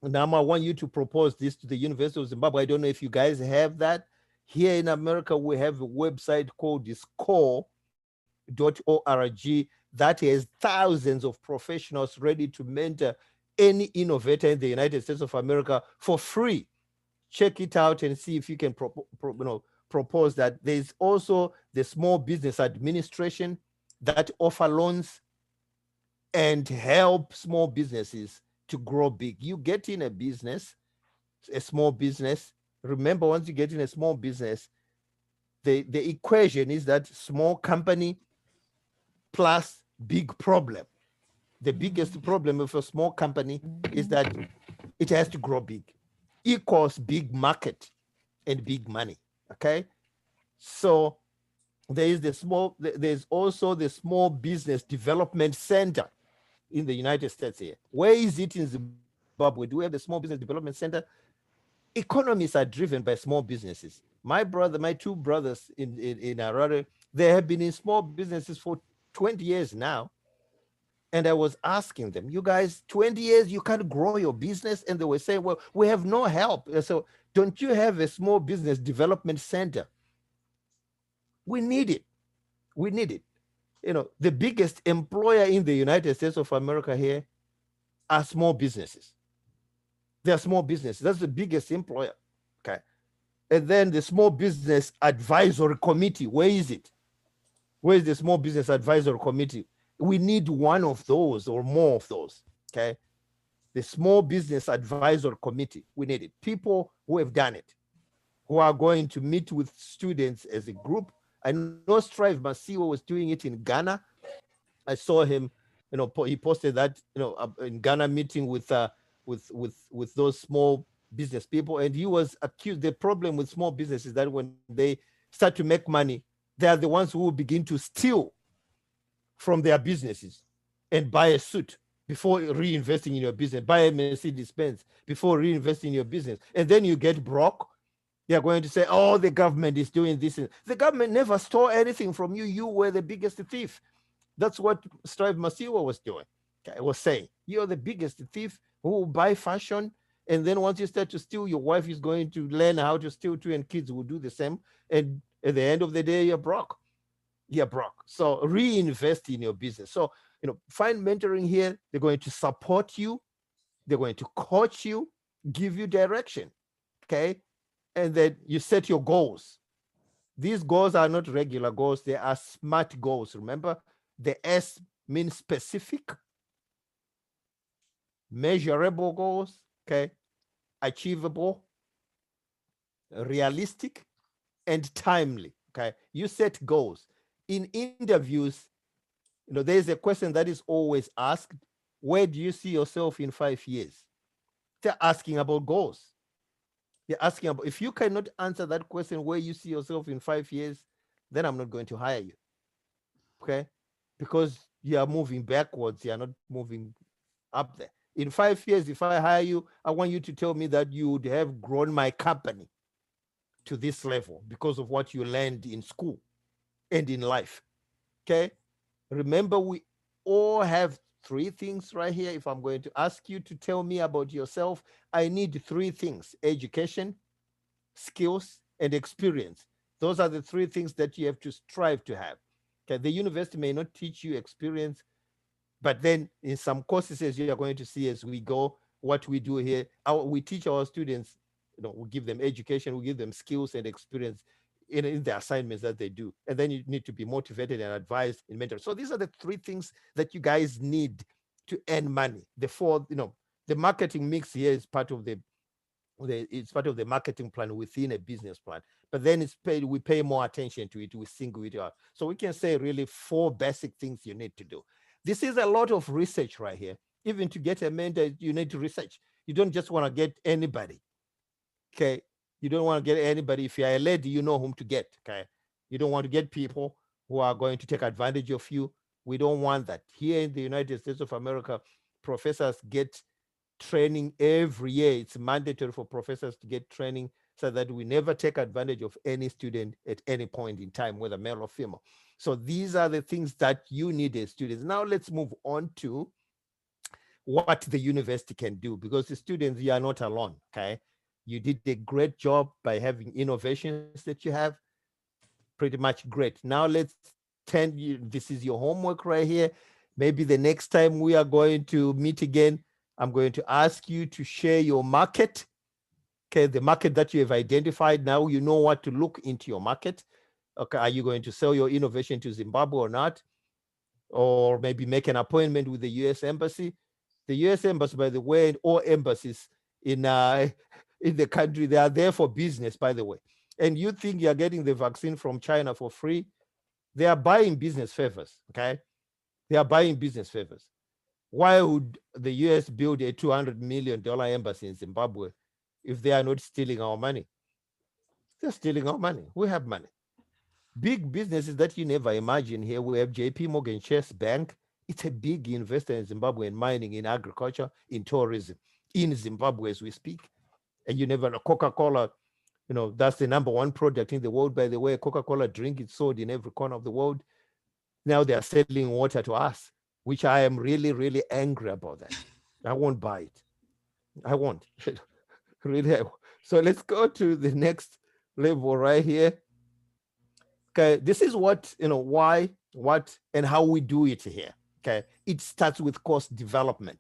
Speaker 1: Nama, I want you to propose this to the University of Zimbabwe. I don't know if you guys have that. Here in America, we have a website called score.org that has thousands of professionals ready to mentor any innovator in the United States of America for free. Check it out and see if you can propose that. There's also the Small Business Administration that offer loans and help small businesses to grow big. You get in a business, a small business. Remember, once you get in a small business, the equation is that small company plus big problem. The biggest problem of a small company is that it has to grow big, equals big market and big money, okay? So there's also the Small Business Development Center in the United States here. Where is it in Zimbabwe? Do we have the Small Business Development Center? Economies are driven by small businesses. My two brothers in Harare, they have been in small businesses for 20 years now. And I was asking them, you guys, 20 years, you can't grow your business? And they were saying, well, we have no help. So don't you have a Small Business Development Center? We need it. We need it. the biggest employer in the United States of America here are small businesses. They're small businesses. That's the biggest employer. Okay. And then the Small Business Advisory Committee, where is it? Where is the Small Business Advisory Committee? We need one of those or more of those. Okay. The Small Business Advisory Committee, we need it. People who have done it, who are going to meet with students as a group. I know Strive Masiwa was doing it in Ghana. I saw him, he posted that, in Ghana meeting with those small business people, and he was accused. The problem with small businesses is that when they start to make money, they are the ones who will begin to steal from their businesses and buy a suit before reinvesting in your business, buy a Mercedes Benz before reinvesting in your business, and then you get broke. You're going to say, oh, the government is doing this. The government never stole anything from you. You were the biggest thief. That's what Strive Masiwa was doing. I was saying, you're the biggest thief who will buy fashion. And then once you start to steal, your wife is going to learn how to steal too, and kids will do the same. And at the end of the day, you're broke. You're broke. So reinvest in your business. So, find mentoring here. They're going to support you. They're going to coach you, give you direction. Okay. And then you set your goals. These goals are not regular goals. They are SMART goals. Remember, the S means specific, measurable goals, okay, achievable, realistic, and timely, okay? You set goals. In interviews, there's a question that is always asked: where do you see yourself in 5 years? They're asking about goals. They're asking about, if you cannot answer that question, where you see yourself in 5 years, then I'm not going to hire you, okay? Because you are moving backwards, you are not moving up there. In 5 years, if I hire you, I want you to tell me that you would have grown my company to this level because of what you learned in school and in life. Okay. Remember, we all have 3 things right here. If I'm going to ask you to tell me about yourself, I need 3 things: education, skills, and experience. Those are the 3 things that you have to strive to have. Okay. The university may not teach you experience, but then in some courses, as you are going to see as we go, what we do here, we teach our students, we give them education, we give them skills and experience in the assignments that they do. And then you need to be motivated and advised in mentor. So these are the 3 things that you guys need to earn money. The 4, the marketing mix here is part of it's part of the marketing plan within a business plan, but then we pay more attention to it, we single it out. So we can say really 4 basic things you need to do. This is a lot of research right here. Even to get a mentor, you need to research. You don't just want to get anybody, okay? You don't want to get anybody. If you're a lady, you know whom to get, okay? You don't want to get people who are going to take advantage of you. We don't want that. Here in the United States of America, professors get training every year. It's mandatory for professors to get training so that we never take advantage of any student at any point in time, whether male or female. So these are the things that you need as students. Now let's move on to what the university can do, because the students, you are not alone, okay? You did a great job by having innovations that you have. Pretty much great. Now let's this is your homework right here. Maybe the next time we are going to meet again, I'm going to ask you to share your market. Okay, the market that you have identified. Now you know what to look into your market. Okay, are you going to sell your innovation to Zimbabwe or not? Or maybe make an appointment with the US Embassy. The US Embassy, by the way, and all embassies in the country, they are there for business, by the way. And you think you're getting the vaccine from China for free? They are buying business favors, okay? They are buying business favors. Why would the US build a $200 million embassy in Zimbabwe if they are not stealing our money? They're stealing our money. We have money. Big businesses that you never imagine here. We have JP Morgan Chase Bank. It's a big investor in Zimbabwe in mining, in agriculture, in tourism, in Zimbabwe as we speak. And you never know, Coca-Cola, that's the #1 product in the world, by the way. Coca-Cola drink is sold in every corner of the world. Now they are selling water to us, which I am really, really angry about that. I won't buy it. I won't. Really. So let's go to the next level right here. Okay, this is what, why what and how we do it here. Okay, it starts with course development.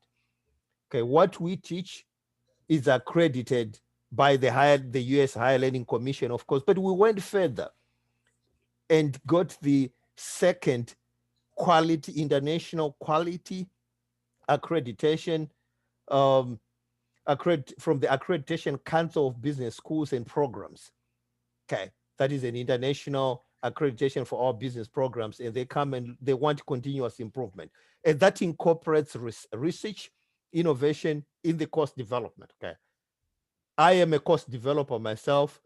Speaker 1: Okay, what we teach is accredited by the US Higher Learning Commission, of course, but we went further and got the second quality, international quality accreditation from the Accreditation Council of Business Schools and Programs. Okay, that is an international accreditation for all business programs, and they come and they want continuous improvement, and that incorporates research, innovation in the course development. Okay, I am a course developer myself,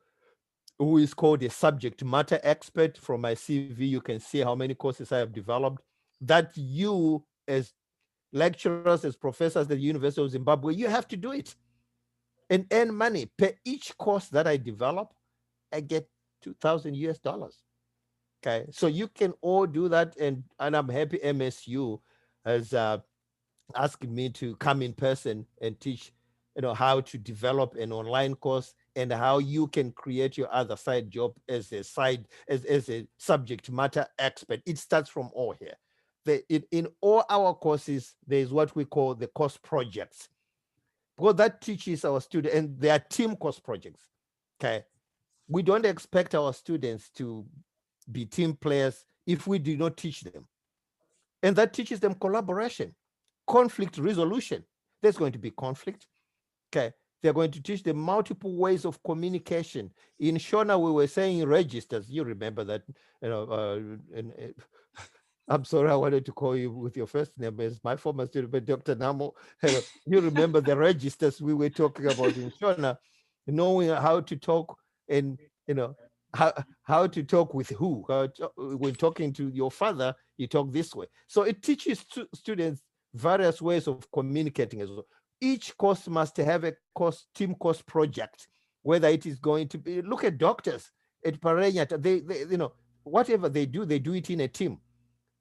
Speaker 1: who is called a subject matter expert. From my CV, you can see how many courses I have developed that you, as lecturers, as professors at the University of Zimbabwe, you have to do it and earn money. Per each course that I develop, I get 2,000 US dollars. Okay, so you can all do that, and I'm happy MSU has asked me to come in person and teach, how to develop an online course and how you can create your other side job as a subject matter expert. It starts from all here. In all our courses, there is what we call the course projects, because that teaches our students, and they are team course projects. Okay, we don't expect our students to be team players if we do not teach them. And that teaches them collaboration, conflict resolution. There's going to be conflict. Okay. They're going to teach them multiple ways of communication. In Shona, we were saying registers. You remember that, I'm sorry, I wanted to call you with your first name as my former student, but Dr. Namo, you remember the registers we were talking about in Shona, knowing how to talk and, how to talk with who. When talking to your father, you talk this way. So it teaches students various ways of communicating as well. Each course must have a team course project, whether it is going to be, look at doctors at Parenya, they whatever they do it in a team.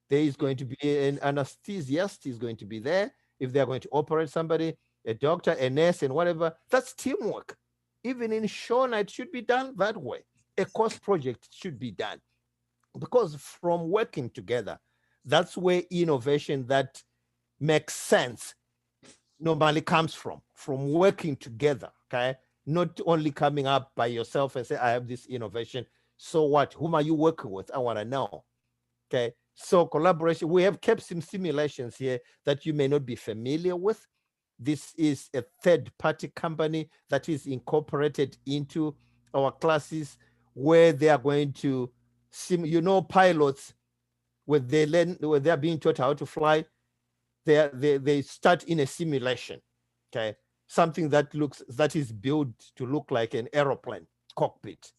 Speaker 1: There is going to be an anesthesiast is going to be there if they're going to operate somebody, a doctor, a nurse, and whatever. That's teamwork. Even in Shona, it should be done that way. A course project should be done, because from working together, that's where innovation that makes sense normally comes from working together. Okay, not only coming up by yourself and say, I have this innovation. So what? Whom are you working with? I want to know. Okay, so collaboration. We have kept some simulations here that you may not be familiar with. This is a third-party company that is incorporated into our classes, where they are going to pilots, when they're being taught how to fly, they start in a simulation. Okay, something that is built to look like an aeroplane cockpit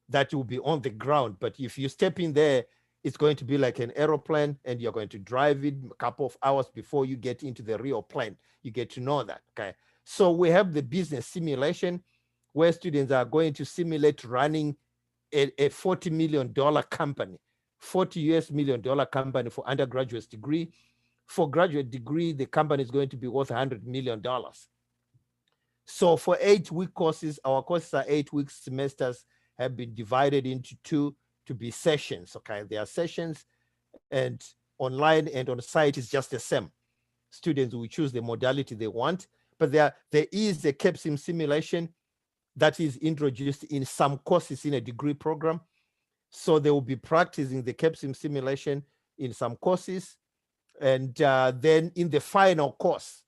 Speaker 1: that will be on the ground. But if you step in there, it's going to be like an aeroplane, and you're going to drive it a couple of hours before you get into the real plane. You get to know that. Okay, so we have the business simulation, where students are going to simulate running a $40 million company, $40 million company for undergraduate degree. For graduate degree, the company is going to be worth $100 million. So for 8-week courses, our courses are 8-week semesters, have been divided into 2 to be sessions. Okay, there are sessions, and online and on site is just the same. Students will choose the modality they want, but there is a CAPSIM simulation that is introduced in some courses in a degree program. So they will be practicing the CAPSIM simulation in some courses, and then in the final course,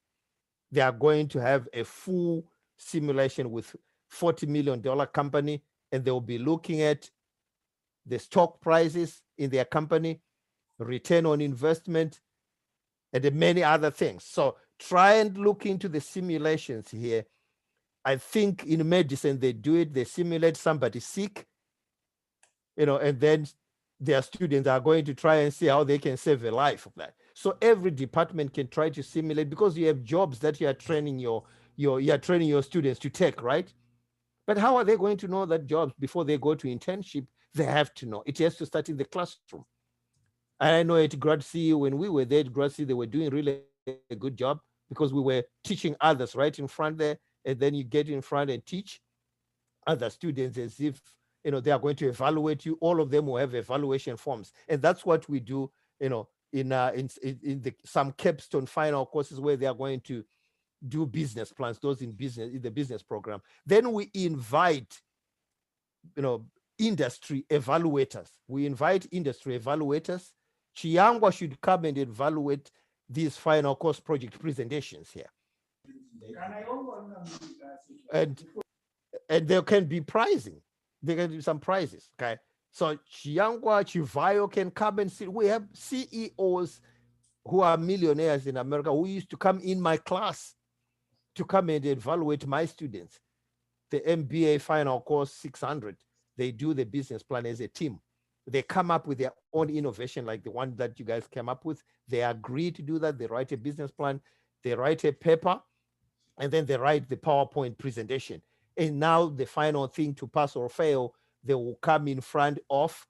Speaker 1: they are going to have a full simulation with $40 million company, and they will be looking at the stock prices in their company, return on investment, and many other things. So try and look into the simulations here. I think in medicine, they do it, they simulate somebody sick, and then their students are going to try and see how they can save a life of that. So every department can try to simulate, because you have jobs that you are training your students to take, right? But how are they going to know that jobs before they go to internship? They have to know. It has to start in the classroom. And I know at Grad C, when we were there at Grad C, they were doing really a good job, because we were teaching others right in front there. And then you get in front and teach other students as if they are going to evaluate you. All of them will have evaluation forms, and that's what we do, in some capstone final courses where they are going to do business plans, those in the business program. Then we invite, industry evaluators. We invite industry evaluators. Chiangwa should come and evaluate these final course project presentations here. And there can be pricing. There can be some prizes, okay? So Chiangwa, Chivayo can come and see. We have CEOs who are millionaires in America who used to come in my class to come and evaluate my students. The MBA final course 600, they do the business plan as a team. They come up with their own innovation, like the one that you guys came up with. They agree to do that. They write a business plan, they write a paper, and then they write the PowerPoint presentation. And now the final thing, to pass or fail, they will come in front of,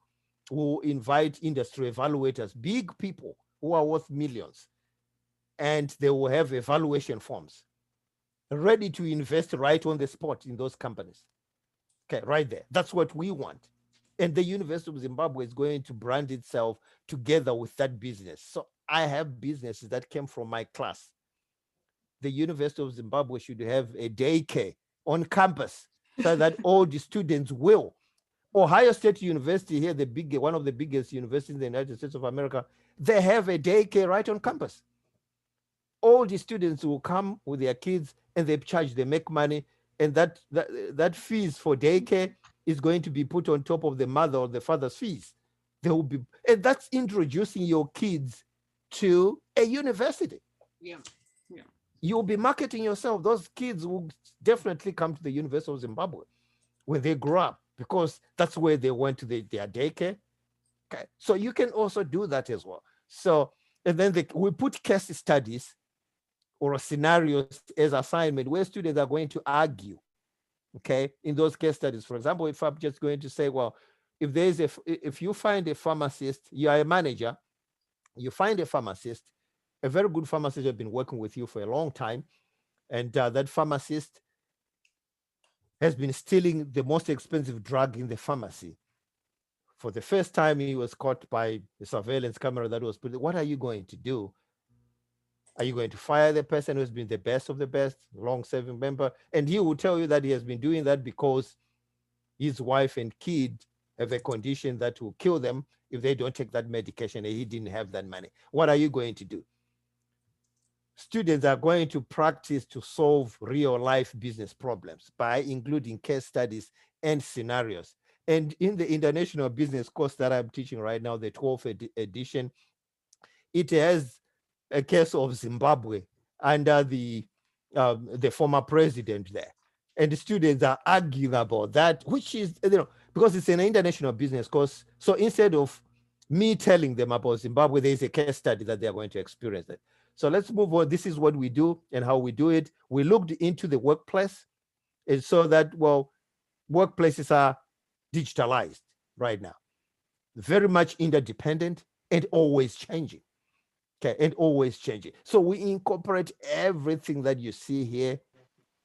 Speaker 1: will invite industry evaluators, big people who are worth millions, and they will have evaluation forms ready to invest right on the spot in those companies. Okay, right there. That's what we want. And the University of Zimbabwe is going to brand itself together with that business. So I have businesses that came from my class. The University of Zimbabwe should have a daycare on campus so that all the students will. Ohio State University here, one of the biggest universities in the United States of America, they have a daycare right on campus. All the students will come with their kids and they make money, and that fees for daycare is going to be put on top of the mother or the father's fees. And that's introducing your kids to a university.
Speaker 3: Yeah.
Speaker 1: You'll be marketing yourself. Those kids will definitely come to the University of Zimbabwe when they grow up, because that's where they went to their daycare. Okay, so you can also do that as well. So, and then we put case studies or scenarios as assignment where students are going to argue. Okay, in those case studies, for example, if I'm just going to say, well, if you find a pharmacist, you are a manager, you find a pharmacist, a very good pharmacist has been working with you for a long time, and that pharmacist has been stealing the most expensive drug in the pharmacy. For the first time, he was caught by the surveillance camera that was put. What are you going to do? Are you going to fire the person who's been the best of the best, long-serving member? And he will tell you that he has been doing that because his wife and kid have a condition that will kill them if they don't take that medication, and he didn't have that money. What are you going to do? Students are going to practice to solve real-life business problems by including case studies and scenarios. And in the international business course that I'm teaching right now, the 12th edition, it has a case of Zimbabwe under the former president there. And the students are arguing about that, which is, because it's an international business course. So instead of me telling them about Zimbabwe, there is a case study that they're going to experience it. So let's move on. This is what we do and how we do it. We looked into the workplace, and so that, well, workplaces are digitalized right now, very much interdependent and always changing. Okay, and always changing. So we incorporate everything that you see here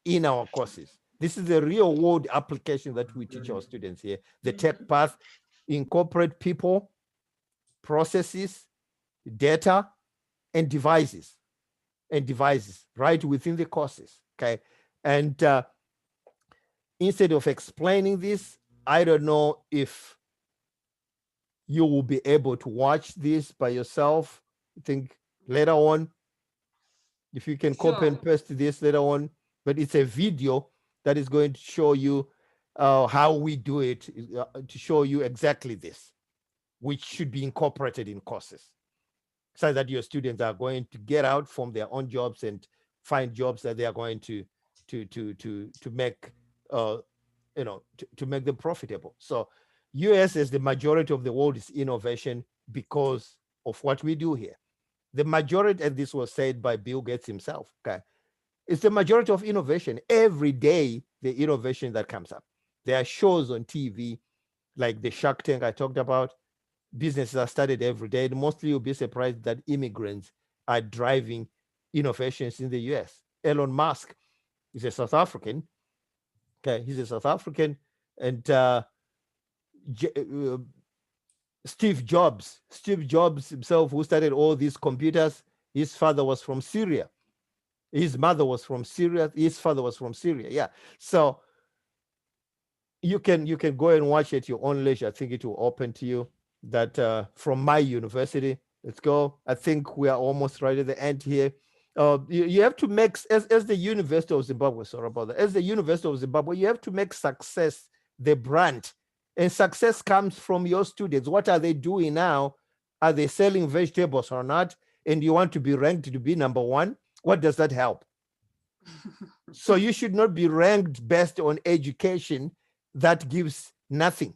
Speaker 1: in our courses. This is the real world application that we teach our students here. The tech path, incorporate people, processes, data, and devices right within the courses. Okay, and instead of explaining this, I don't know if you will be able to watch this by yourself. I think later on, if you can copy and paste this later on, but it's a video that is going to show you how we do it, to show you exactly this, which should be incorporated in courses, so that your students are going to get out from their own jobs and find jobs that they are going to make to make them profitable. So US, as the majority of the world, is innovation because of what we do here. The majority, and this was said by Bill Gates himself, okay, it's the majority of innovation. Every day, the innovation that comes up. There are shows on TV, like the Shark Tank I talked about. Businesses are started every day. And mostly you'll be surprised that immigrants are driving innovations in the US. Elon Musk is a South African. Okay, he's a South African, and Steve Jobs himself, who started all these computers, his father was from Syria. His mother was from Syria. His father was from Syria. Yeah. So you can go and watch at your own leisure. I think it will open to you that from my university. Let's go. I think we are almost right at the end here. You have to make, as the University of Zimbabwe, sorry about that, as the University of Zimbabwe, you have to make success the brand. And success comes from your students. What are they doing now? Are they selling vegetables or not? And you want to be ranked to be number one? What does that help? So you should not be ranked based on education that gives nothing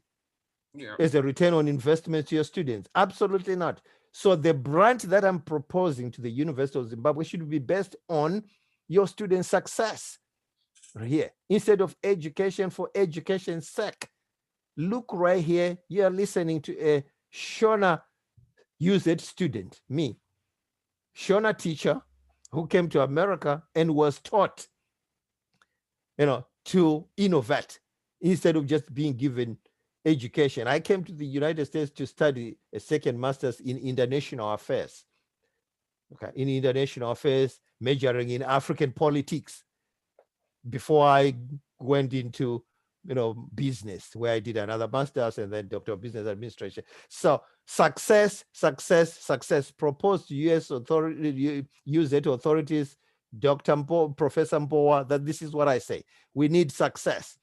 Speaker 1: as a return on investment to your students. Absolutely not. So the brand that I'm proposing to the University of Zimbabwe should be based on your student success here, instead of education for education's sake. Look right here, you are listening to a Shona UZ student, me, Shona teacher who came to America and was taught, to innovate instead of just being given education. I came to the United States to study a second master's in international affairs. Okay, in international affairs, majoring in African politics before I went into business, where I did another master's and then Doctor of Business Administration. So success proposed to U.S. authority, UZ authorities, Professor Mbowa, that this is what I say. We need success.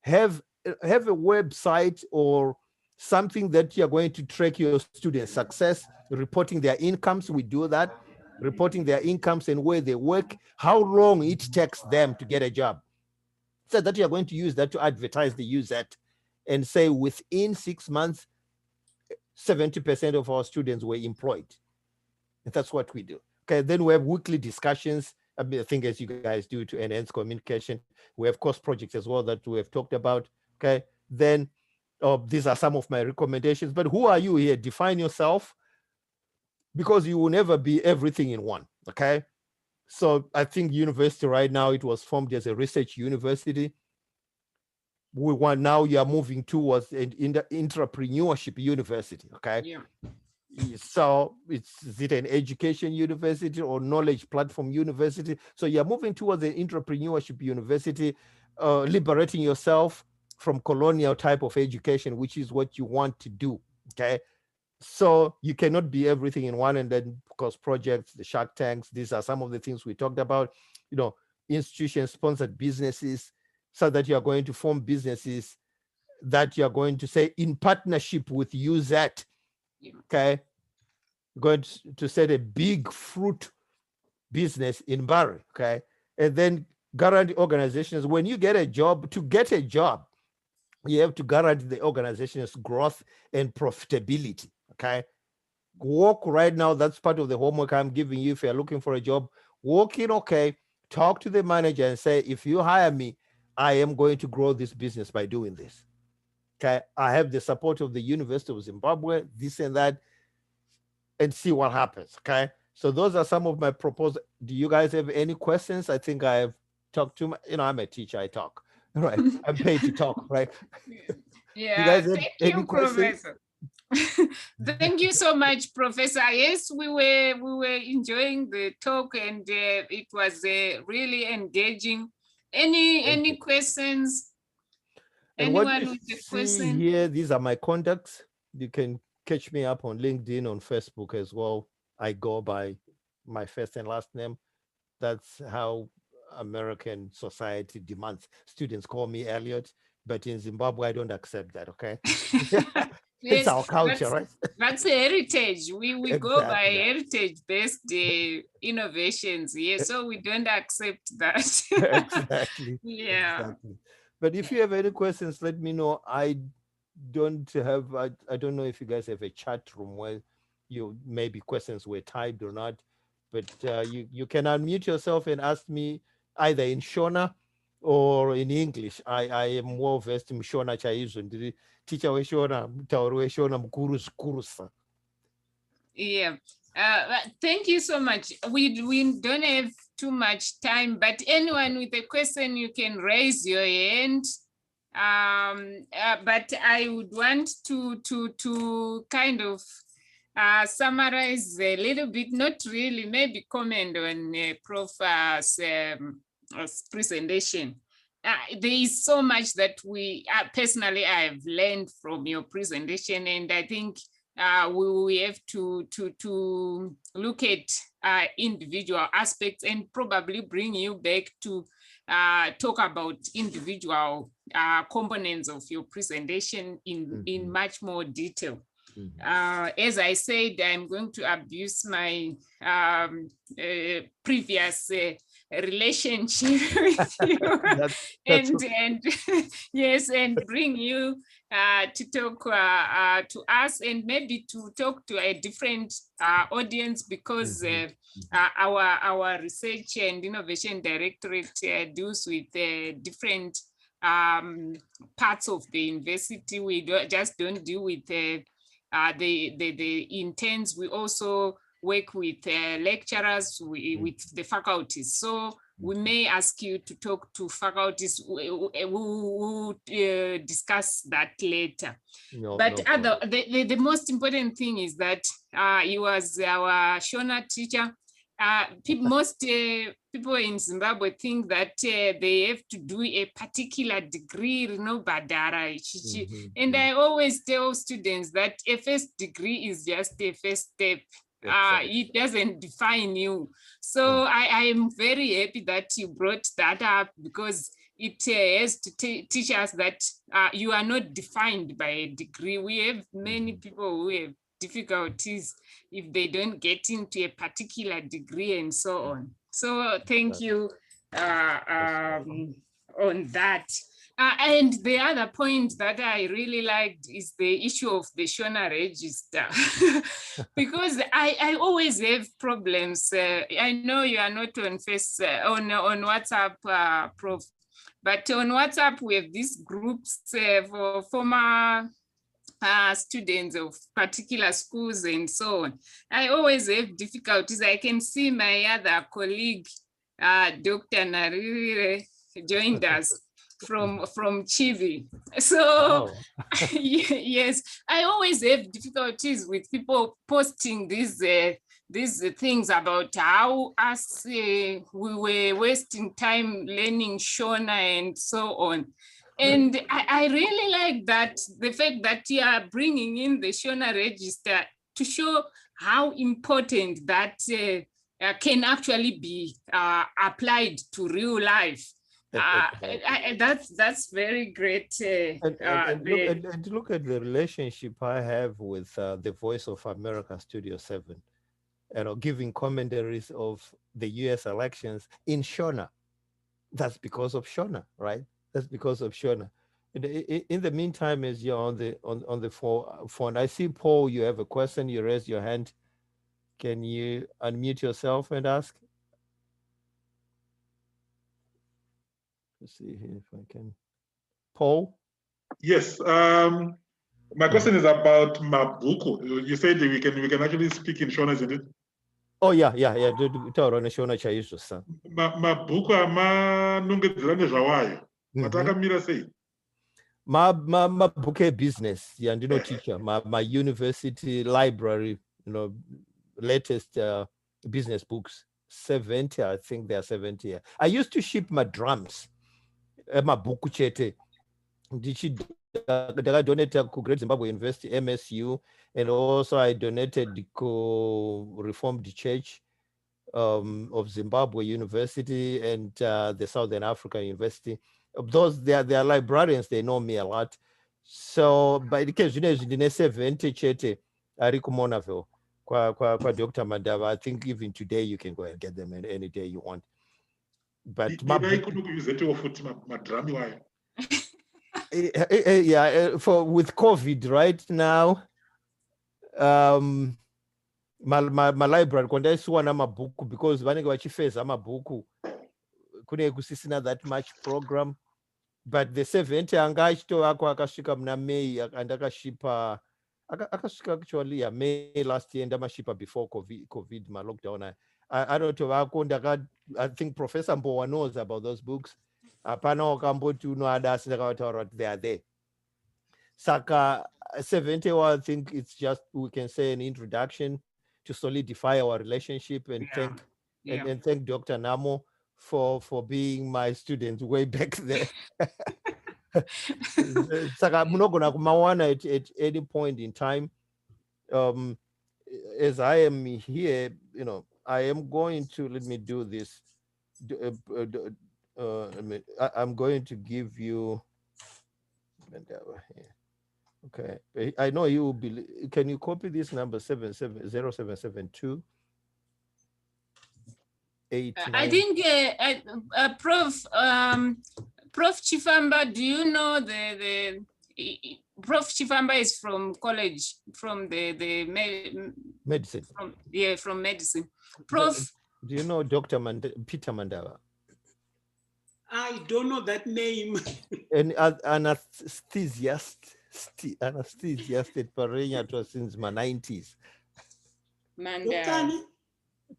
Speaker 1: Have a website or something that you're going to track your students' success, reporting their incomes. We do that, reporting their incomes and where they work, how long it takes them to get a job. So that you're going to use that to advertise the UZ and say within 6 months, 70% of our students were employed. And that's what we do. Okay, then we have weekly discussions. I think as you guys do to enhance communication. We have course projects as well that we have talked about. Okay, then these are some of my recommendations. But who are you here? Define yourself, because you will never be everything in one. Okay. So I think university right now, it was formed as a research university. We want, now you are moving towards an entrepreneurship university. Okay.
Speaker 3: Yeah.
Speaker 1: So is it an education university or knowledge platform university? So you're moving towards an entrepreneurship university, liberating yourself from colonial type of education, which is what you want to do. Okay. So you cannot be everything in one, and then because projects, the Shark Tanks, these are some of the things we talked about, institution sponsored businesses, so that you're going to form businesses that you're going to say in partnership with UZ. Okay. Going to set a big fruit business in Bari. Okay. And then guarantee organizations, when you get a job, to get a job, you have to guarantee the organization's growth and profitability. Okay. Walk right now. That's part of the homework I'm giving you. If you're looking for a job, walk in. Okay. Talk to the manager and say, if you hire me, I am going to grow this business by doing this. Okay. I have the support of the University of Zimbabwe, this and that, and see what happens. Okay. So those are some of my proposals. Do you guys have any questions? I think I've talked too much. I'm a teacher. I talk. Right. I'm paid to talk. Right.
Speaker 3: Yeah.
Speaker 1: You guys have
Speaker 3: Thank
Speaker 1: any
Speaker 3: you,
Speaker 1: questions?
Speaker 3: Professor. Thank you so much, Professor. Yes, we were enjoying the talk, and it was really engaging. Any questions?
Speaker 1: And what
Speaker 3: Anyone
Speaker 1: you
Speaker 3: with a
Speaker 1: see
Speaker 3: question?
Speaker 1: here, these are my contacts. You can catch me up on LinkedIn, on Facebook as well. I go by my first and last name. That's how American society demands. Students call me Elliot, but in Zimbabwe, I don't accept that. Okay. It's
Speaker 3: Yes,
Speaker 1: our culture, right?
Speaker 3: that's a heritage. We go by
Speaker 1: Exactly.
Speaker 3: heritage-based innovations here, so we don't accept that.
Speaker 1: Exactly.
Speaker 3: Yeah.
Speaker 1: Exactly. But if you have any questions, let me know. I don't know if you guys have a chat room where maybe questions were typed or not, but you can unmute yourself and ask me either in Shona or in English. I am well versed in Shona chaizvo. Ndiri teacher weShona, mutauri weShona mukuru zvikuru sa.
Speaker 3: Yeah. Thank you so much. We don't have too much time, but anyone with a question, you can raise your hand. But I would want to kind of summarize a little bit, not really, maybe comment on Prof's presentation. There is so much that we personally I have learned from your presentation, and I think we have to look at individual aspects and probably bring you back to talk about individual components of your presentation in much more detail. As I said, I'm going to abuse my previous relationship with you and yes, and bring you to talk to us and maybe to talk to a different audience, because our research and innovation directorate deals with different parts of the university. We just don't deal with the interns. We also work with lecturers, with the faculties. So we may ask you to talk to faculties. We will discuss that later. But the most important thing is that he was our Shona teacher. Most people in Zimbabwe think that they have to do a particular degree, and I always tell students that a first degree is just a first step. It doesn't define you. So I am very happy that you brought that up, because it has to teach us that you are not defined by a degree. We have many people who have difficulties if they don't get into a particular degree and so on. So thank you on that. And the other point that I really liked is the issue of the Shona register, because I always have problems. I know you are not on on WhatsApp, Prof, but on WhatsApp we have these groups for former students of particular schools and so on. I always have difficulties. I can see my other colleague, Dr. Narire, joined us from Chivi. So yes, I always have difficulties with people posting these things about how us we were wasting time learning Shona and so on. And I really like that, the fact that you are bringing in the Shona register to show how important that can actually be applied to real life. That's very great.
Speaker 1: And look at the relationship I have with the Voice of America Studio 7, giving commentaries of the US elections in Shona. That's because of Shona, right? That's because of Shona. In the meantime, as you're on the phone, I see Paul, you have a question, you raised your hand. Can you unmute yourself and ask? Let's see here if I can. Paul?
Speaker 5: Yes. My question is about Mabuku. You said we can actually speak in Shona, isn't it?
Speaker 1: Oh yeah. Taura Shona chaizvo sa.
Speaker 5: Mabhuku amanongedzera nezvawayo. Matakamira sei?
Speaker 1: Mabhuku business. Yeah, teacher. My university library, latest business books. 70, I think they are 70. I used to ship my drums. Mabhuku chete. I donated to Great Zimbabwe University, MSU, and also I donated to Reformed Church of Zimbabwe University and the Southern African University. Those they are librarians, they know me a lot. So by the case, 70 chete ari kuMonaville kwa Dr. Mandava. I think even today you can go and get them any day you want. But yeah, with COVID right now, my library kwandaisiwana mabhuku because vanenge vachifeza mabhuku kune kusisina that much program, but the 70 anga achitovako akasvika muna May andakashipa akasvika actually May last year ndamashipa before COVID lockdown. I don't know. I think Professor Mbowa knows about those books. Hapana wakamboti unoada asi ndakavataura kuti they are there. Saka 71, I think it's just, we can say, an introduction to solidify our relationship and and thank Dr. Namo for being my student way back there. Saka munogona kumawana at any point in time. As I am here, I am going to, let me do this. I'm going to give you, okay, I know you will be, can you copy this number 0772
Speaker 3: I think Prof Chifamba, do you know the Prof Chifamba is from college, from the
Speaker 1: medicine.
Speaker 3: From medicine. Prof,
Speaker 1: do you know Dr. Peter Mandava?
Speaker 4: I don't know that name.
Speaker 1: An anesthesiast at Parenya since my 90s.
Speaker 3: Mandava.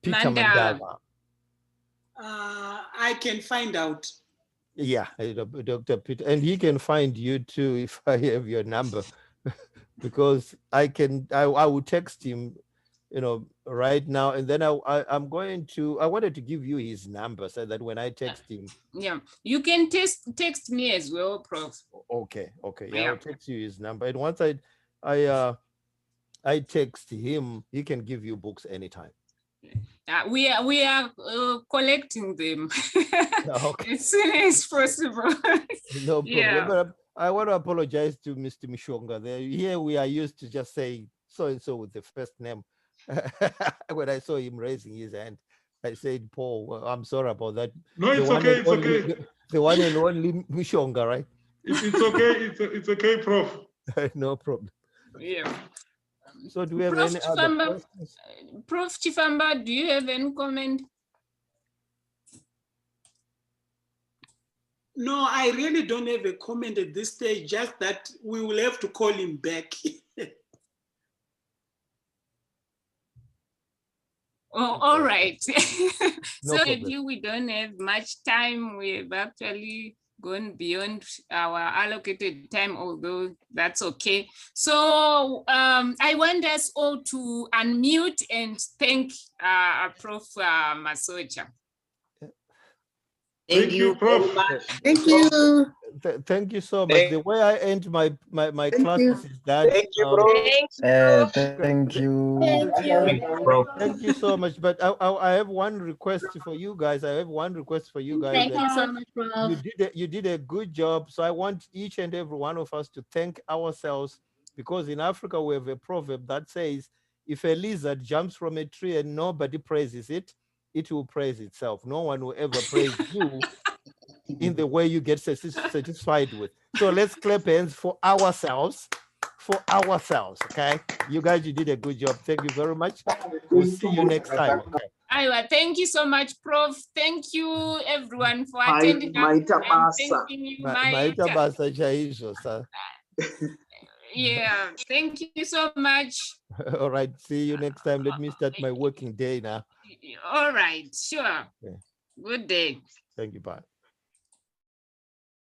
Speaker 1: Peter Mandava.
Speaker 4: I can find out.
Speaker 1: Yeah, Dr. Peter, and he can find you too if I have your number, because I will text him, right now, and then I wanted to give you his number so that when I text him.
Speaker 3: Yeah, you can text me as well, Prof.
Speaker 1: Okay, yeah, I'll text you his number, and once I text him, he can give you books anytime.
Speaker 3: We are collecting them
Speaker 1: Okay.
Speaker 3: as soon as possible.
Speaker 1: No problem. Yeah. But I want to apologize to Mr. Mishonga. Here we are used to just saying so and so with the first name. When I saw him raising his hand, I said, Paul, well, I'm sorry about that.
Speaker 5: No, it's okay. It's okay.
Speaker 1: The one and only Mishonga, right?
Speaker 5: It's okay. It's okay, Prof.
Speaker 1: No problem.
Speaker 3: Yeah.
Speaker 1: So do we have any other questions?
Speaker 3: Prof Chifamba, do you have any comment?
Speaker 4: No, I really don't have a comment at this stage, just that we will have to call him back.
Speaker 3: Oh, all right.
Speaker 1: No
Speaker 3: So
Speaker 1: problem.
Speaker 3: we don't have much time. We've actually gone beyond our allocated time, although that's okay. So I want us all to unmute and thank Prof Masocha.
Speaker 5: Thank you, Prof.
Speaker 6: Thank you.
Speaker 1: Thank you so much. The way I end my classes is that.
Speaker 6: Thank you, bro. Thank you.
Speaker 1: Thank you so much. But I have one request for you guys.
Speaker 2: Thank you so much, Prof.
Speaker 1: You did a good job. So I want each and every one of us to thank ourselves, because in Africa we have a proverb that says, if a lizard jumps from a tree and nobody praises it, it will praise itself. No one will ever praise you in the way you get satisfied with. So let's clap hands for ourselves. Okay, you guys, you did a good job. Thank you very much. We'll see you next time. Okay.
Speaker 3: Aywa, thank you so much, Prof. Thank you, everyone, for attending. Yeah, thank you so much.
Speaker 1: All right, see you next time. Let me start my working day now.
Speaker 3: All right, sure.
Speaker 1: Okay.
Speaker 3: Good day.
Speaker 1: Thank you, bye.